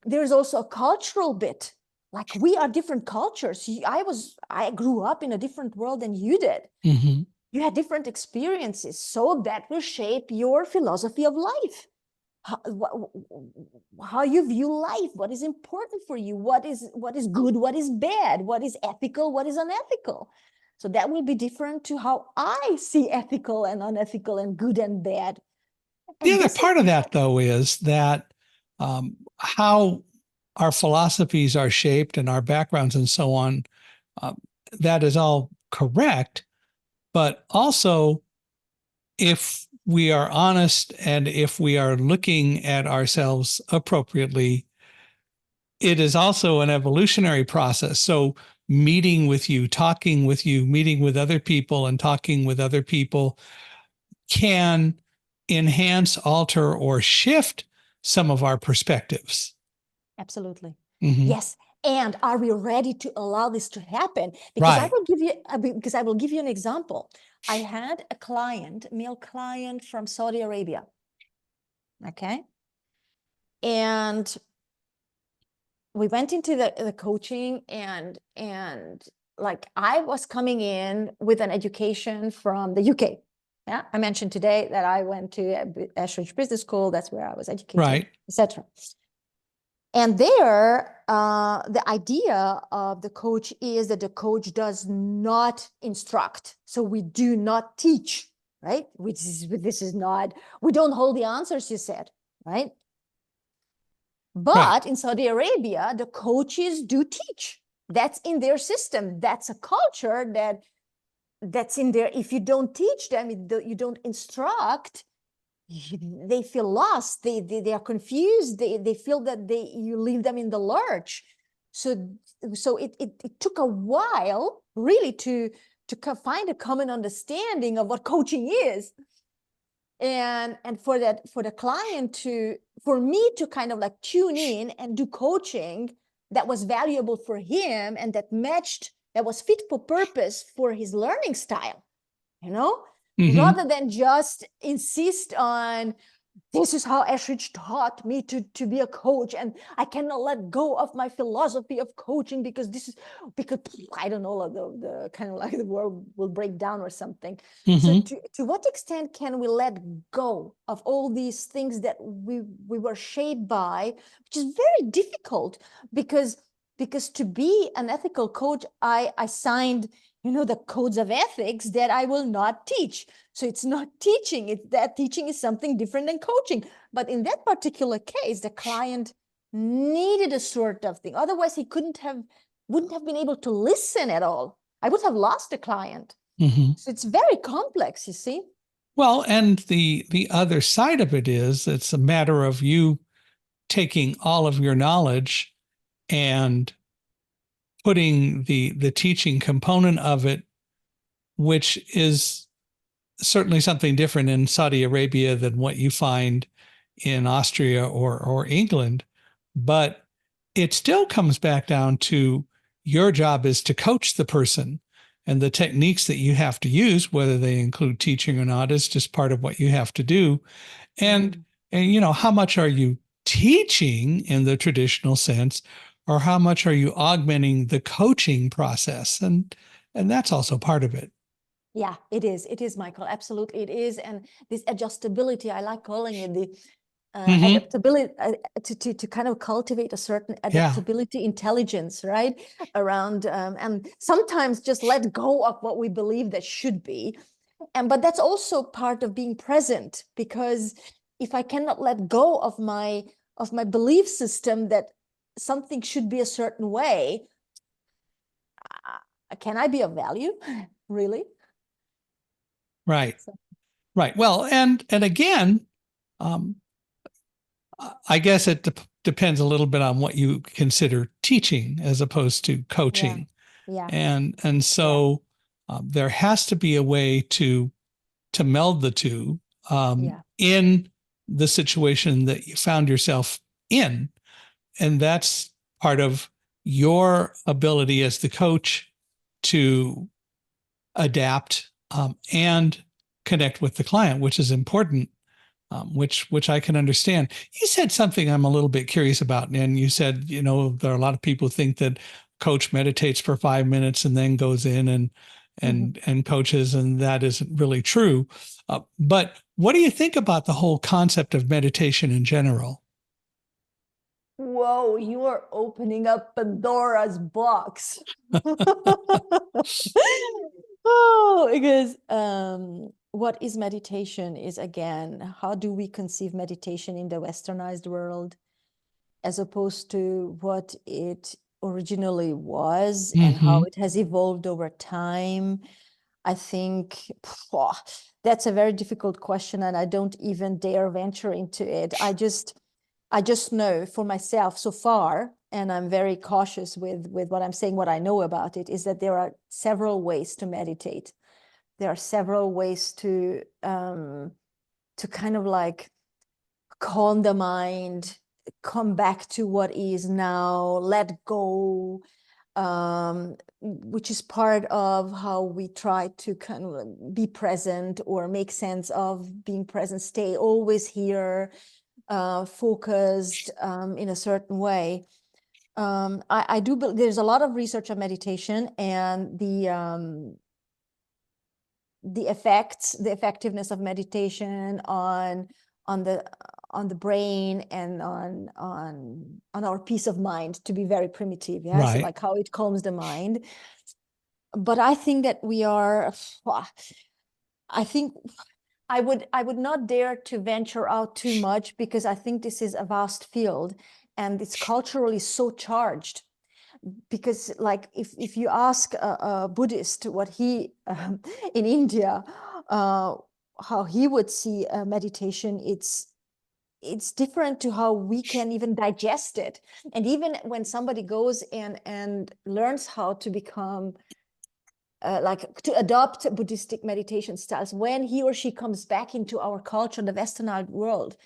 there's also a cultural bit. Like, we are different cultures. I grew up in a different world than you did. You had different experiences, so that will shape your philosophy of life. How you view life, what is important for you, what is good, what is bad, what is ethical, what is unethical. So that will be different to how I see ethical and unethical and good and bad. And the other part of that, though, is that how our philosophies are shaped and our backgrounds and so on, that is all correct. But also, if we are honest and if we are looking at ourselves appropriately, it is also an evolutionary process. So meeting with you, talking with you, meeting with other people and talking with other people can enhance, alter, or shift some of our perspectives. Absolutely. Mm-hmm. Yes. And are we ready to allow this to happen? Because Right. I will give you an example. I had a client, male client from Saudi Arabia. Okay. And we went into the coaching, and like I was coming in with an education from the UK. Yeah, I mentioned today that I went to Ashridge Business School. That's where I was educated, Right. etc. And there, the idea of the coach is that the coach does not instruct. So we do not teach, right? This is not, we don't hold the answers, you said, right? But Right. in Saudi Arabia, the coaches do teach. That's in their system. That's a culture that's in there. If you don't teach them, you don't instruct, they feel lost. They are confused. They feel that you leave them in the lurch. So it took a while really to find a common understanding of what coaching is. And for the client for me to kind of like tune in and do coaching that was valuable for him and that was fit for purpose for his learning style, Mm-hmm. rather than just insist on, this is how Ashridge taught me to be a coach, and I cannot let go of my philosophy of coaching because I don't know, the kind of like the world will break down or something. Mm-hmm. So to what extent can we let go of all these things that we were shaped by, which is very difficult because to be an ethical coach, I signed the codes of ethics that I will not teach. So it's not teaching, it's that teaching is something different than coaching. But in that particular case, the client needed a sort of thing. Otherwise, he wouldn't have been able to listen at all. I would have lost the client. Mm-hmm. So it's very complex, you see. Well, and the other side of it is it's a matter of you taking all of your knowledge and putting the teaching component of it, which is certainly something different in Saudi Arabia than what you find in Austria or England. But it still comes back down to your job is to coach the person, and the techniques that you have to use, whether they include teaching or not, is just part of what you have to do. And how much are you teaching in the traditional sense, or how much are you augmenting the coaching process? And that's also part of it. Yeah, it is, Michael. Absolutely, it is. And this adjustability, I like calling it the adaptability, to kind of cultivate a certain adaptability, intelligence, right? Around, and sometimes just let go of what we believe that should be. But that's also part of being present, because if I cannot let go of my belief system that something should be a certain way, can I be of value? Really? Right. So. Right. Well, and again, I guess it depends a little bit on what you consider teaching as opposed to coaching. Yeah. And so there has to be a way to meld the two in the situation that you found yourself in. And that's part of your ability as the coach to adapt and connect with the client, which is important, which I can understand. You said something I'm a little bit curious about, and you said, there are a lot of people who think that coach meditates for 5 minutes and then goes in and coaches, and that isn't really true. But what do you think about the whole concept of meditation in general? Whoa, you are opening up Pandora's box. Oh, because what is meditation is, again, how do we conceive meditation in the westernized world as opposed to what it originally was and how it has evolved over time. I think that's a very difficult question, and I don't even dare venture into it. I just know for myself so far, and I'm very cautious with what I'm saying, what I know about it, is that there are several ways to meditate. There are several ways to kind of like calm the mind, come back to what is now, let go, which is part of how we try to kind of be present or make sense of being present, stay always here, focused in a certain way. I do believe there's a lot of research on meditation, and the effectiveness of meditation on the brain and on our peace of mind, to be very primitive. Yeah, so Right. like how it calms the mind. But I think that we are, I think I would not dare to venture out too much, because I think this is a vast field and it's culturally so charged. Because like if you ask a Buddhist what he in India how he would see meditation, it's different to how we can even digest it. And even when somebody goes and learns how to become like to adopt Buddhistic meditation styles, when he or she comes back into our culture, the westernized world,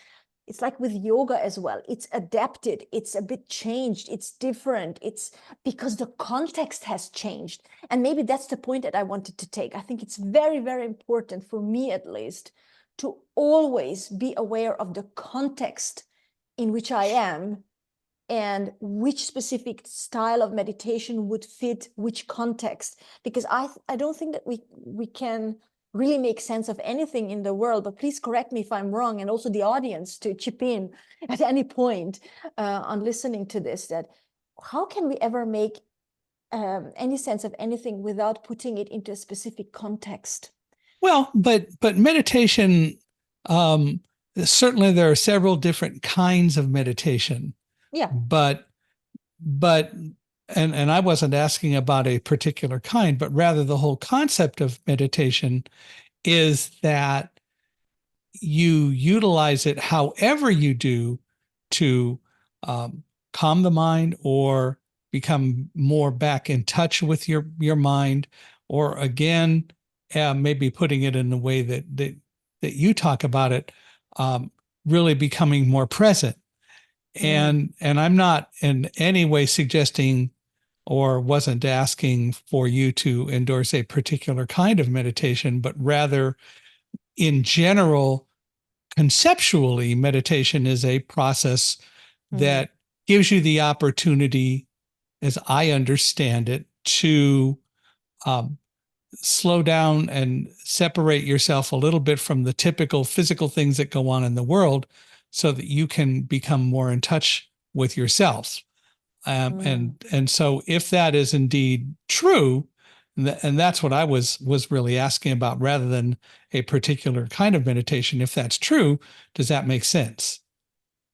it's like with yoga as well. It's adapted. It's a bit changed. It's different. It's because the context has changed. And maybe that's the point that I wanted to take. I think it's very, very important, for me at least, to always be aware of the context in which I am and which specific style of meditation would fit which context. Because I don't think that we can really make sense of anything in the world, but please correct me if I'm wrong, and also the audience to chip in at any point on listening to this, that how can we ever make any sense of anything without putting it into a specific context? Well, but meditation, um, certainly there are several different kinds of meditation, Yeah. but but and I wasn't asking about a particular kind, but rather the whole concept of meditation is that you utilize it however you do to calm the mind or become more back in touch with your mind, or again, maybe putting it in the way that you talk about it, really becoming more present. Mm. And I'm not in any way suggesting or wasn't asking for you to endorse a particular kind of meditation, but rather in general, conceptually, meditation is a process Mm. that gives you the opportunity, as I understand it, to um, slow down and separate yourself a little bit from the typical physical things that go on in the world so that you can become more in touch with yourself. Mm. And so if that is indeed true, and that's what I was really asking about rather than a particular kind of meditation, if that's true, does that make sense?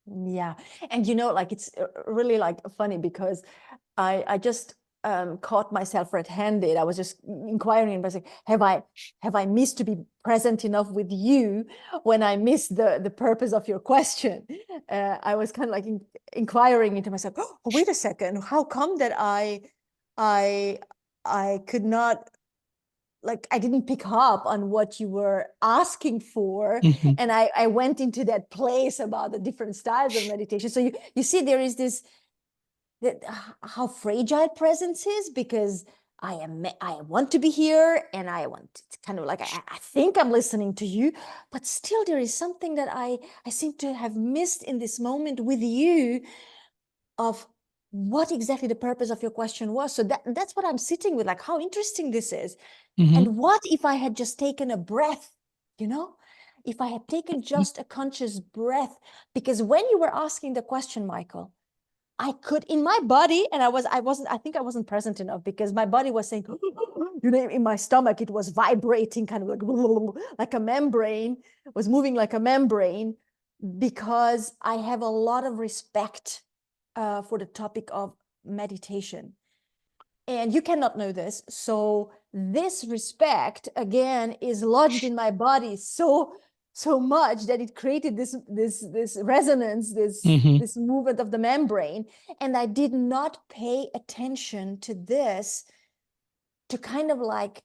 Yeah. And like it's really like funny, because I just caught myself red-handed. I was just inquiring, but like, have I missed to be present enough with you when I missed the purpose of your question? I was kind of like inquiring into myself. Oh, wait a second. How come that I I could not, like, I didn't pick up on what you were asking for, Mm-hmm. and I went into that place about the different styles of meditation. So you see, there is this, that how fragile presence is, because I want to be here, and I want to kind of like, I think I'm listening to you, but still there is something that I seem to have missed in this moment with you, of what exactly the purpose of your question was. So that's what I'm sitting with, like, how interesting this is. Mm-hmm. And what if I had just taken a breath, you know? If I had taken just a conscious breath? Because when you were asking the question, Michael, I could, in my body, and I think I wasn't present enough, because my body was saying, in my stomach, it was vibrating, kind of like a membrane, was moving like a membrane, because I have a lot of respect for the topic of meditation. And you cannot know this. So this respect, again, is lodged in my body so much that it created this resonance, Mm-hmm. this movement of the membrane. And I did not pay attention to this, to kind of like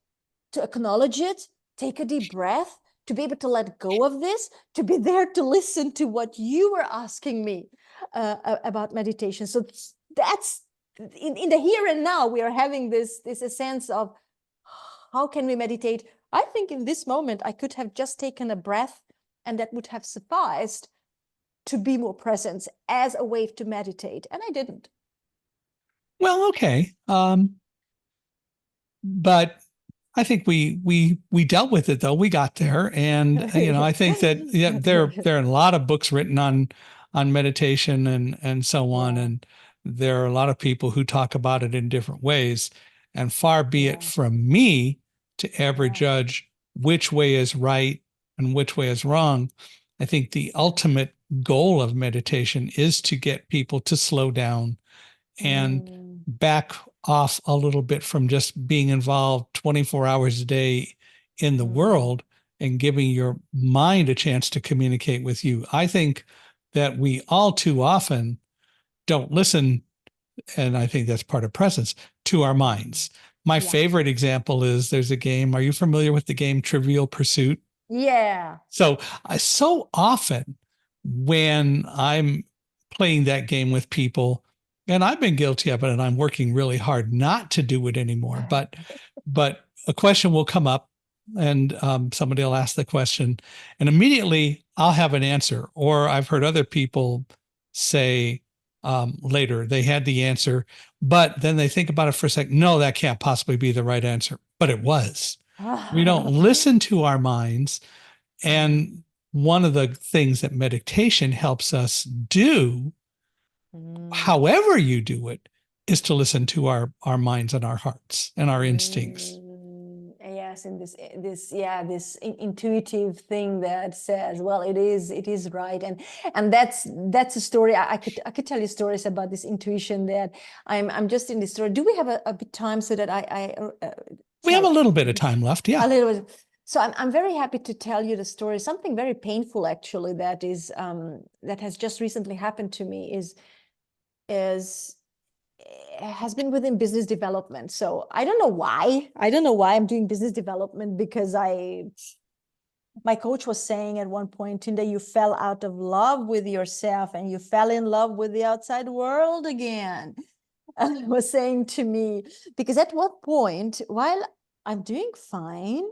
to acknowledge it, take a deep breath, to be able to let go of this, to be there to listen to what you were asking me about meditation. So that's in the here and now. We are having this a sense of how can we meditate. I think in this moment I could have just taken a breath, and that would have sufficed to be more present as a way to meditate, and I didn't. Well, okay. But I think we dealt with it though. We got there, and I think that there are a lot of books written on meditation and so on, Yeah, and there are a lot of people who talk about it in different ways. And far be it yeah, from me to ever yeah. judge which way is right and which way is wrong. I think the ultimate goal of meditation is to get people to slow down and Mm, back off a little bit from just being involved 24 hours a day in the mm, world and giving your mind a chance to communicate with you. I think that we all too often don't listen, and I think that's part of presence, to our mm. minds. My Yeah, favorite example is there's a game. Are you familiar with the game Trivial Pursuit? yeah. So often when I'm playing that game with people, and I've been guilty of it, and I'm working really hard not to do it anymore. But a question will come up, and somebody will ask the question, and immediately I'll have an answer. Or I've heard other people say later they had the answer, but then they think about it for a second. No, that can't possibly be the right answer, but it was. We don't listen to our minds, Mm, and one of the things that meditation helps us do, mm, however you do it, is to listen to our minds and our hearts and our instincts. yes, in this intuitive thing that says, well, it is right, and that's a story. I could tell you stories about this intuition that I'm just in this story. Do we have a bit time so that I We have a tell little bit of time left. a Yeah. little bit? So I'm very happy to tell you the story. Something very painful, actually, that has just recently happened to me is has been within business development. So I don't know why. I don't know why I'm doing business development, because my coach was saying at one point, Tünde, you fell out of love with yourself and you fell in love with the outside world again. And was saying to me, because at one point, while I'm doing fine,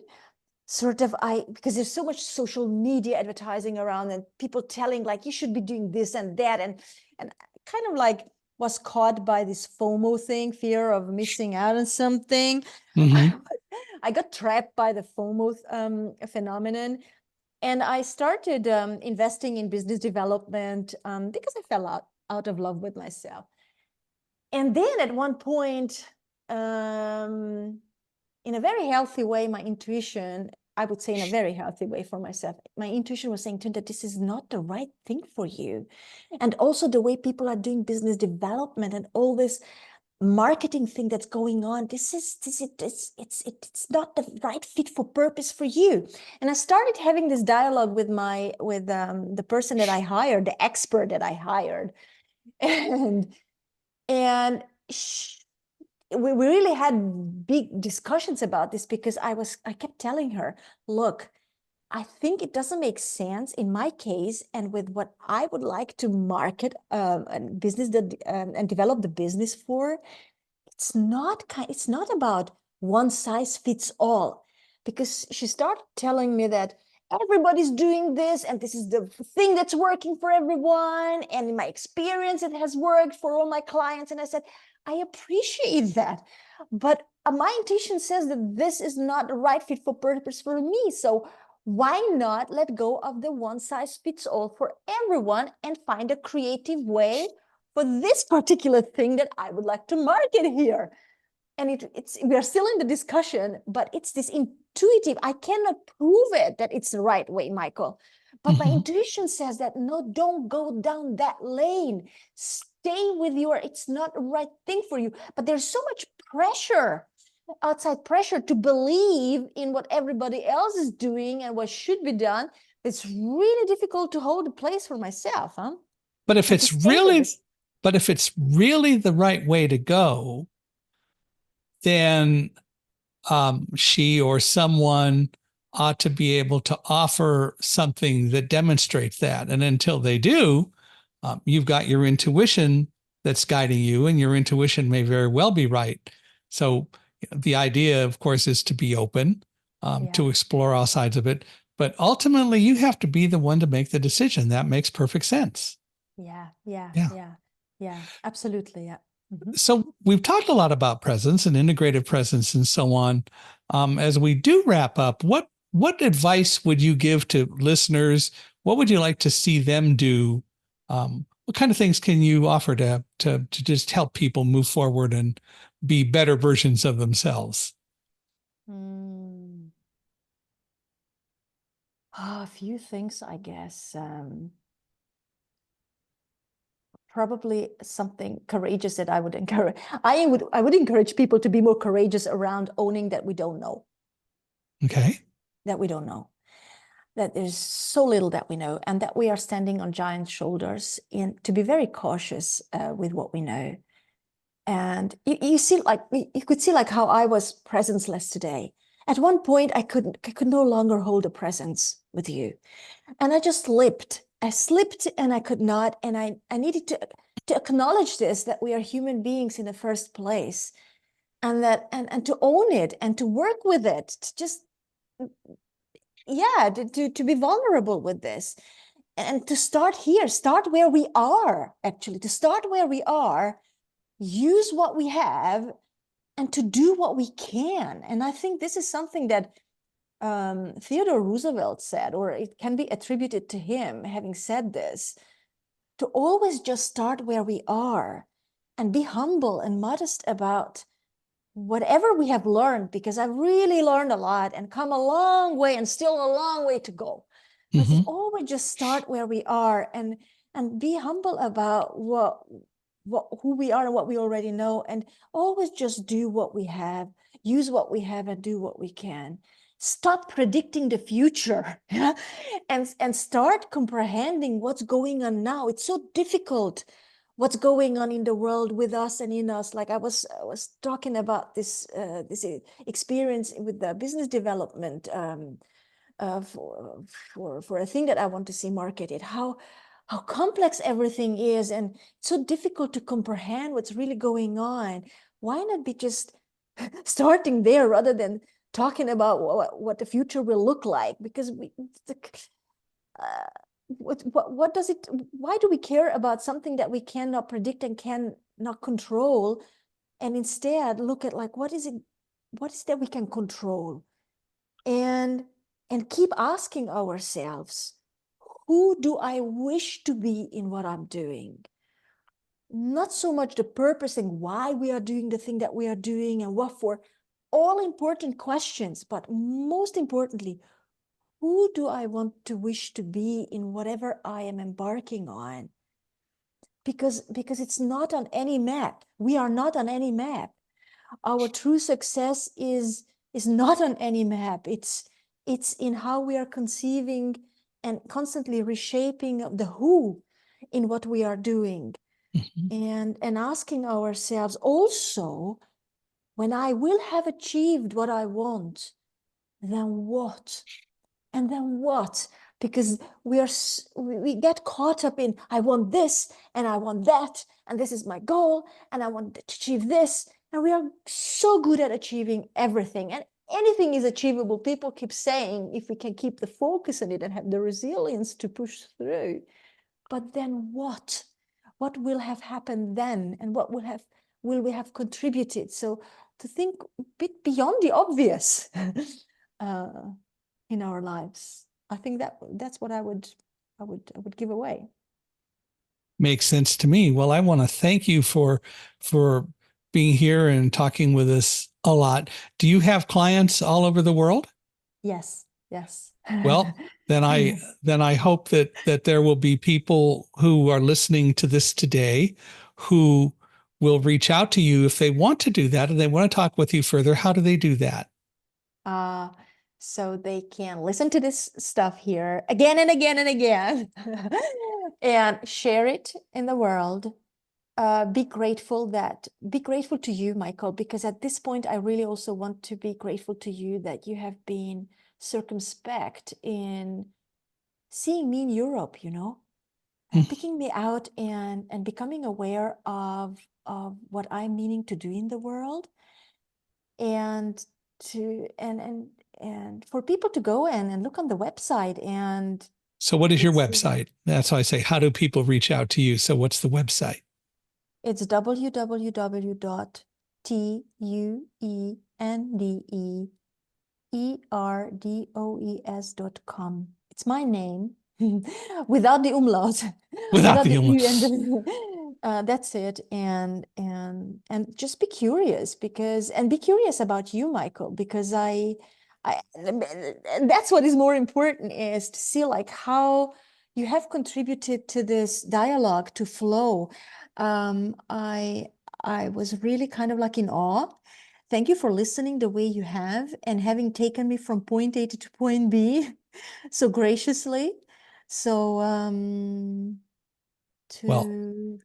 sort of because there's so much social media advertising around and people telling like you should be doing this and that, and kind of like was caught by this FOMO thing, fear of missing out on something. Mm-hmm. I got trapped by the FOMO phenomenon, and I started investing in business development because I fell out of love with myself. And then at one point, in a very healthy way, my intuition, I would say in a very healthy way for myself, my intuition was saying to me that this is not the right thing for you. And also the way people are doing business development and all this marketing thing that's going on, it's not the right fit for purpose for you. And I started having this dialogue with the person that I hired, the expert that I hired. And we really had big discussions about this, because I kept telling her, look, I think it doesn't make sense in my case, and with what I would like to market and business and develop the business for. It's not about one size fits all, because she started telling me that everybody's doing this and this is the thing that's working for everyone, and in my experience it has worked for all my clients. And I said, I appreciate that, but my intuition says that this is not the right fit for purpose for me. So why not let go of the one size fits all for everyone and find a creative way for this particular thing that I would like to market here? And we are still in the discussion, but it's this intuitive. I cannot prove it that it's the right way, Michael. But my Mm-hmm. intuition says that no, don't go down that lane. Stay with it's not the right thing for you. But there's so much pressure, outside pressure, to believe in what everybody else is doing and what should be done, it's really difficult to hold a place for myself, huh? But if And to it's stay with really, this. but if it's really the right way to go, then she or someone ought to be able to offer something that demonstrates that. And until they do, you've got your intuition that's guiding you, and your intuition may very well be right. So the idea, of course, is to be open, Yeah, to explore all sides of it. But ultimately, you have to be the one to make the decision. That makes perfect sense. yeah, yeah, Yeah. yeah, yeah, absolutely. Yeah. Mhm. So we've talked a lot about presence and integrative presence and so on. As we do wrap up, what advice would you give to listeners? What would you like to see them do? What kind of things can you offer to just help people move forward and be better versions of themselves? Mm. A few things, I guess. Probably something courageous that I would encourage. I would encourage people to be more courageous around owning that we don't know, Okay. that we don't know, that there's so little that we know, and that we are standing on giant shoulders. And to be very cautious with what we know. And you see, like you could see, like how I was presenceless today. At one point, I could no longer hold a presence with you, and I just slipped. I slipped, and I could not. And I needed to acknowledge this, that we are human beings in the first place, and that and to own it and to work with it. To just yeah, to be vulnerable with this, and to start here, start where we are. Actually, to start where we are, use what we have, and to do what we can. And I think this is something that Theodore Roosevelt said, or it can be attributed to him having said this, to always just start where we are and be humble and modest about whatever we have learned, because I've really learned a lot and come a long way and still a long way to go. But it's Mm-hmm. always just start where we are, and be humble about who we are and what we already know, and always just do what we have, use what we have, and do what we can. Stop predicting the future, and start comprehending what's going on now. It's so difficult what's going on in the world with us and in us. Like I was talking about this experience with the business development for a thing that I want to see marketed. How complex everything is, and it's so difficult to comprehend what's really going on. Why not be just starting there rather than talking about what the future will look like? Because uh, what does it, why do we care about something that we cannot predict and cannot control, and instead look at, like, what is that we can control, and keep asking ourselves, who do I wish to be in what I'm doing? Not so much the purpose and why we are doing the thing that we are doing and what for, all important questions, but most importantly, who do I want to wish to be in whatever I am embarking on? Because it's not on any map. We are not on any map. Our true success is not on any map. It's in how we are conceiving and constantly reshaping the who in what we are doing, Mm-hmm. and asking ourselves also, when I will have achieved what I want, then what? And then what? Because we get caught up in, I want this and I want that, and this is my goal, and I want to achieve this, and we are so good at achieving everything, and anything is achievable. People keep saying, if we can keep the focus on it and have the resilience to push through. But then what will have happened then, and what will we have contributed? So to think a bit beyond the obvious uh, in our lives. I think that's what I would give away. Makes sense to me. Well, I want to thank you for being here and talking with us a lot. Do you have clients all over the world? Yes, yes. Well, then I hope that there will be people who are listening to this today who will reach out to you if they want to do that and they want to talk with you further. How do they do that? so they can listen to this stuff here again and again and again and share it in the world. Be grateful to you, Michael, because at this point, I really also want to be grateful to you that you have been circumspect in seeing me in Europe, and picking me out and becoming aware of what I'm meaning to do in the world, and for people to go and look on the website. And So what is your it's website? That's why I say, how do people reach out to you? So what's the website? it's www.tundeerdOes.com. It's my name without the umlaut, Without without the the umlaut. U and the, that's it. And just be curious, and be curious about you, Michael, because that's what is more important, is to see like how you have contributed to this dialogue to flow. I was really kind of like in awe. Thank you for listening the way you have and having taken me from point A to point B so graciously. So Well, to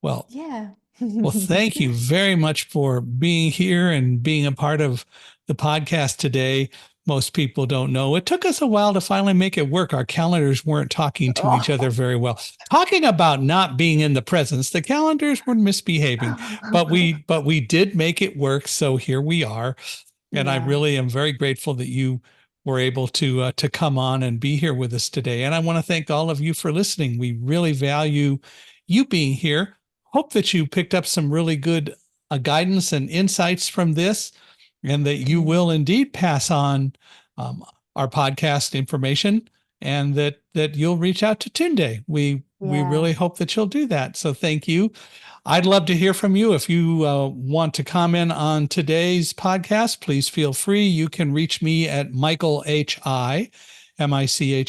well, yeah. well, thank you very much for being here and being a part of the podcast today. Most people don't know. It took us a while to finally make it work. Our calendars weren't talking to each other very well. Talking about not being in the presence, the calendars were misbehaving, but we did make it work. So here we are. And I Yeah. really am very grateful that you were able to come on and be here with us today. And I want to thank all of you for listening. We really value you being here. Hope that you picked up some really good guidance and insights from this, and that you will indeed pass on our podcast information, and that you'll reach out to Tünde. We Yeah. really hope that you'll do that. So thank you. I'd love to hear from you. If you want to comment on today's podcast, please feel free. You can reach me at Michael H.I., Michaelhi at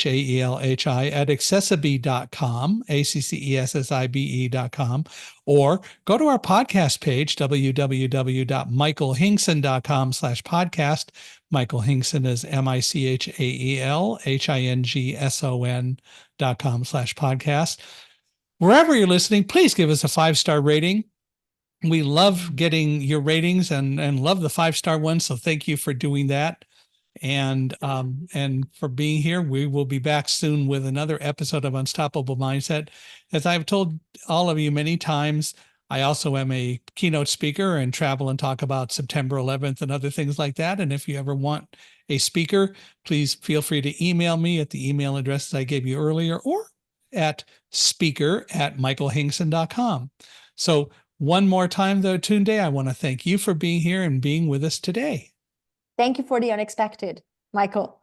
accessiBe.com, accessibe.com, or go to our podcast page, www.michaelhingson.com/podcast. Michael Hingson is michaelhingson.com/podcast. Wherever you're listening, please give us a 5-star rating. We love getting your ratings and love the 5-star ones. So thank you for doing that. And for being here. We will be back soon with another episode of Unstoppable Mindset. As I've told all of you many times, I also am a keynote speaker and travel and talk about September 11th and other things like that. And if you ever want a speaker, please feel free to email me at the email addresses I gave you earlier, or at speaker@michaelhingson.com. So one more time though, Tünde, I want to thank you for being here and being with us today. Thank you for the unexpected, Michael.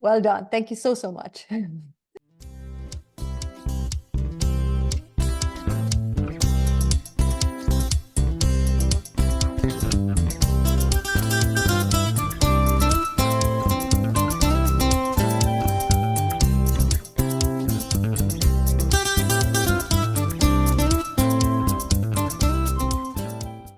Well done. Thank you so much.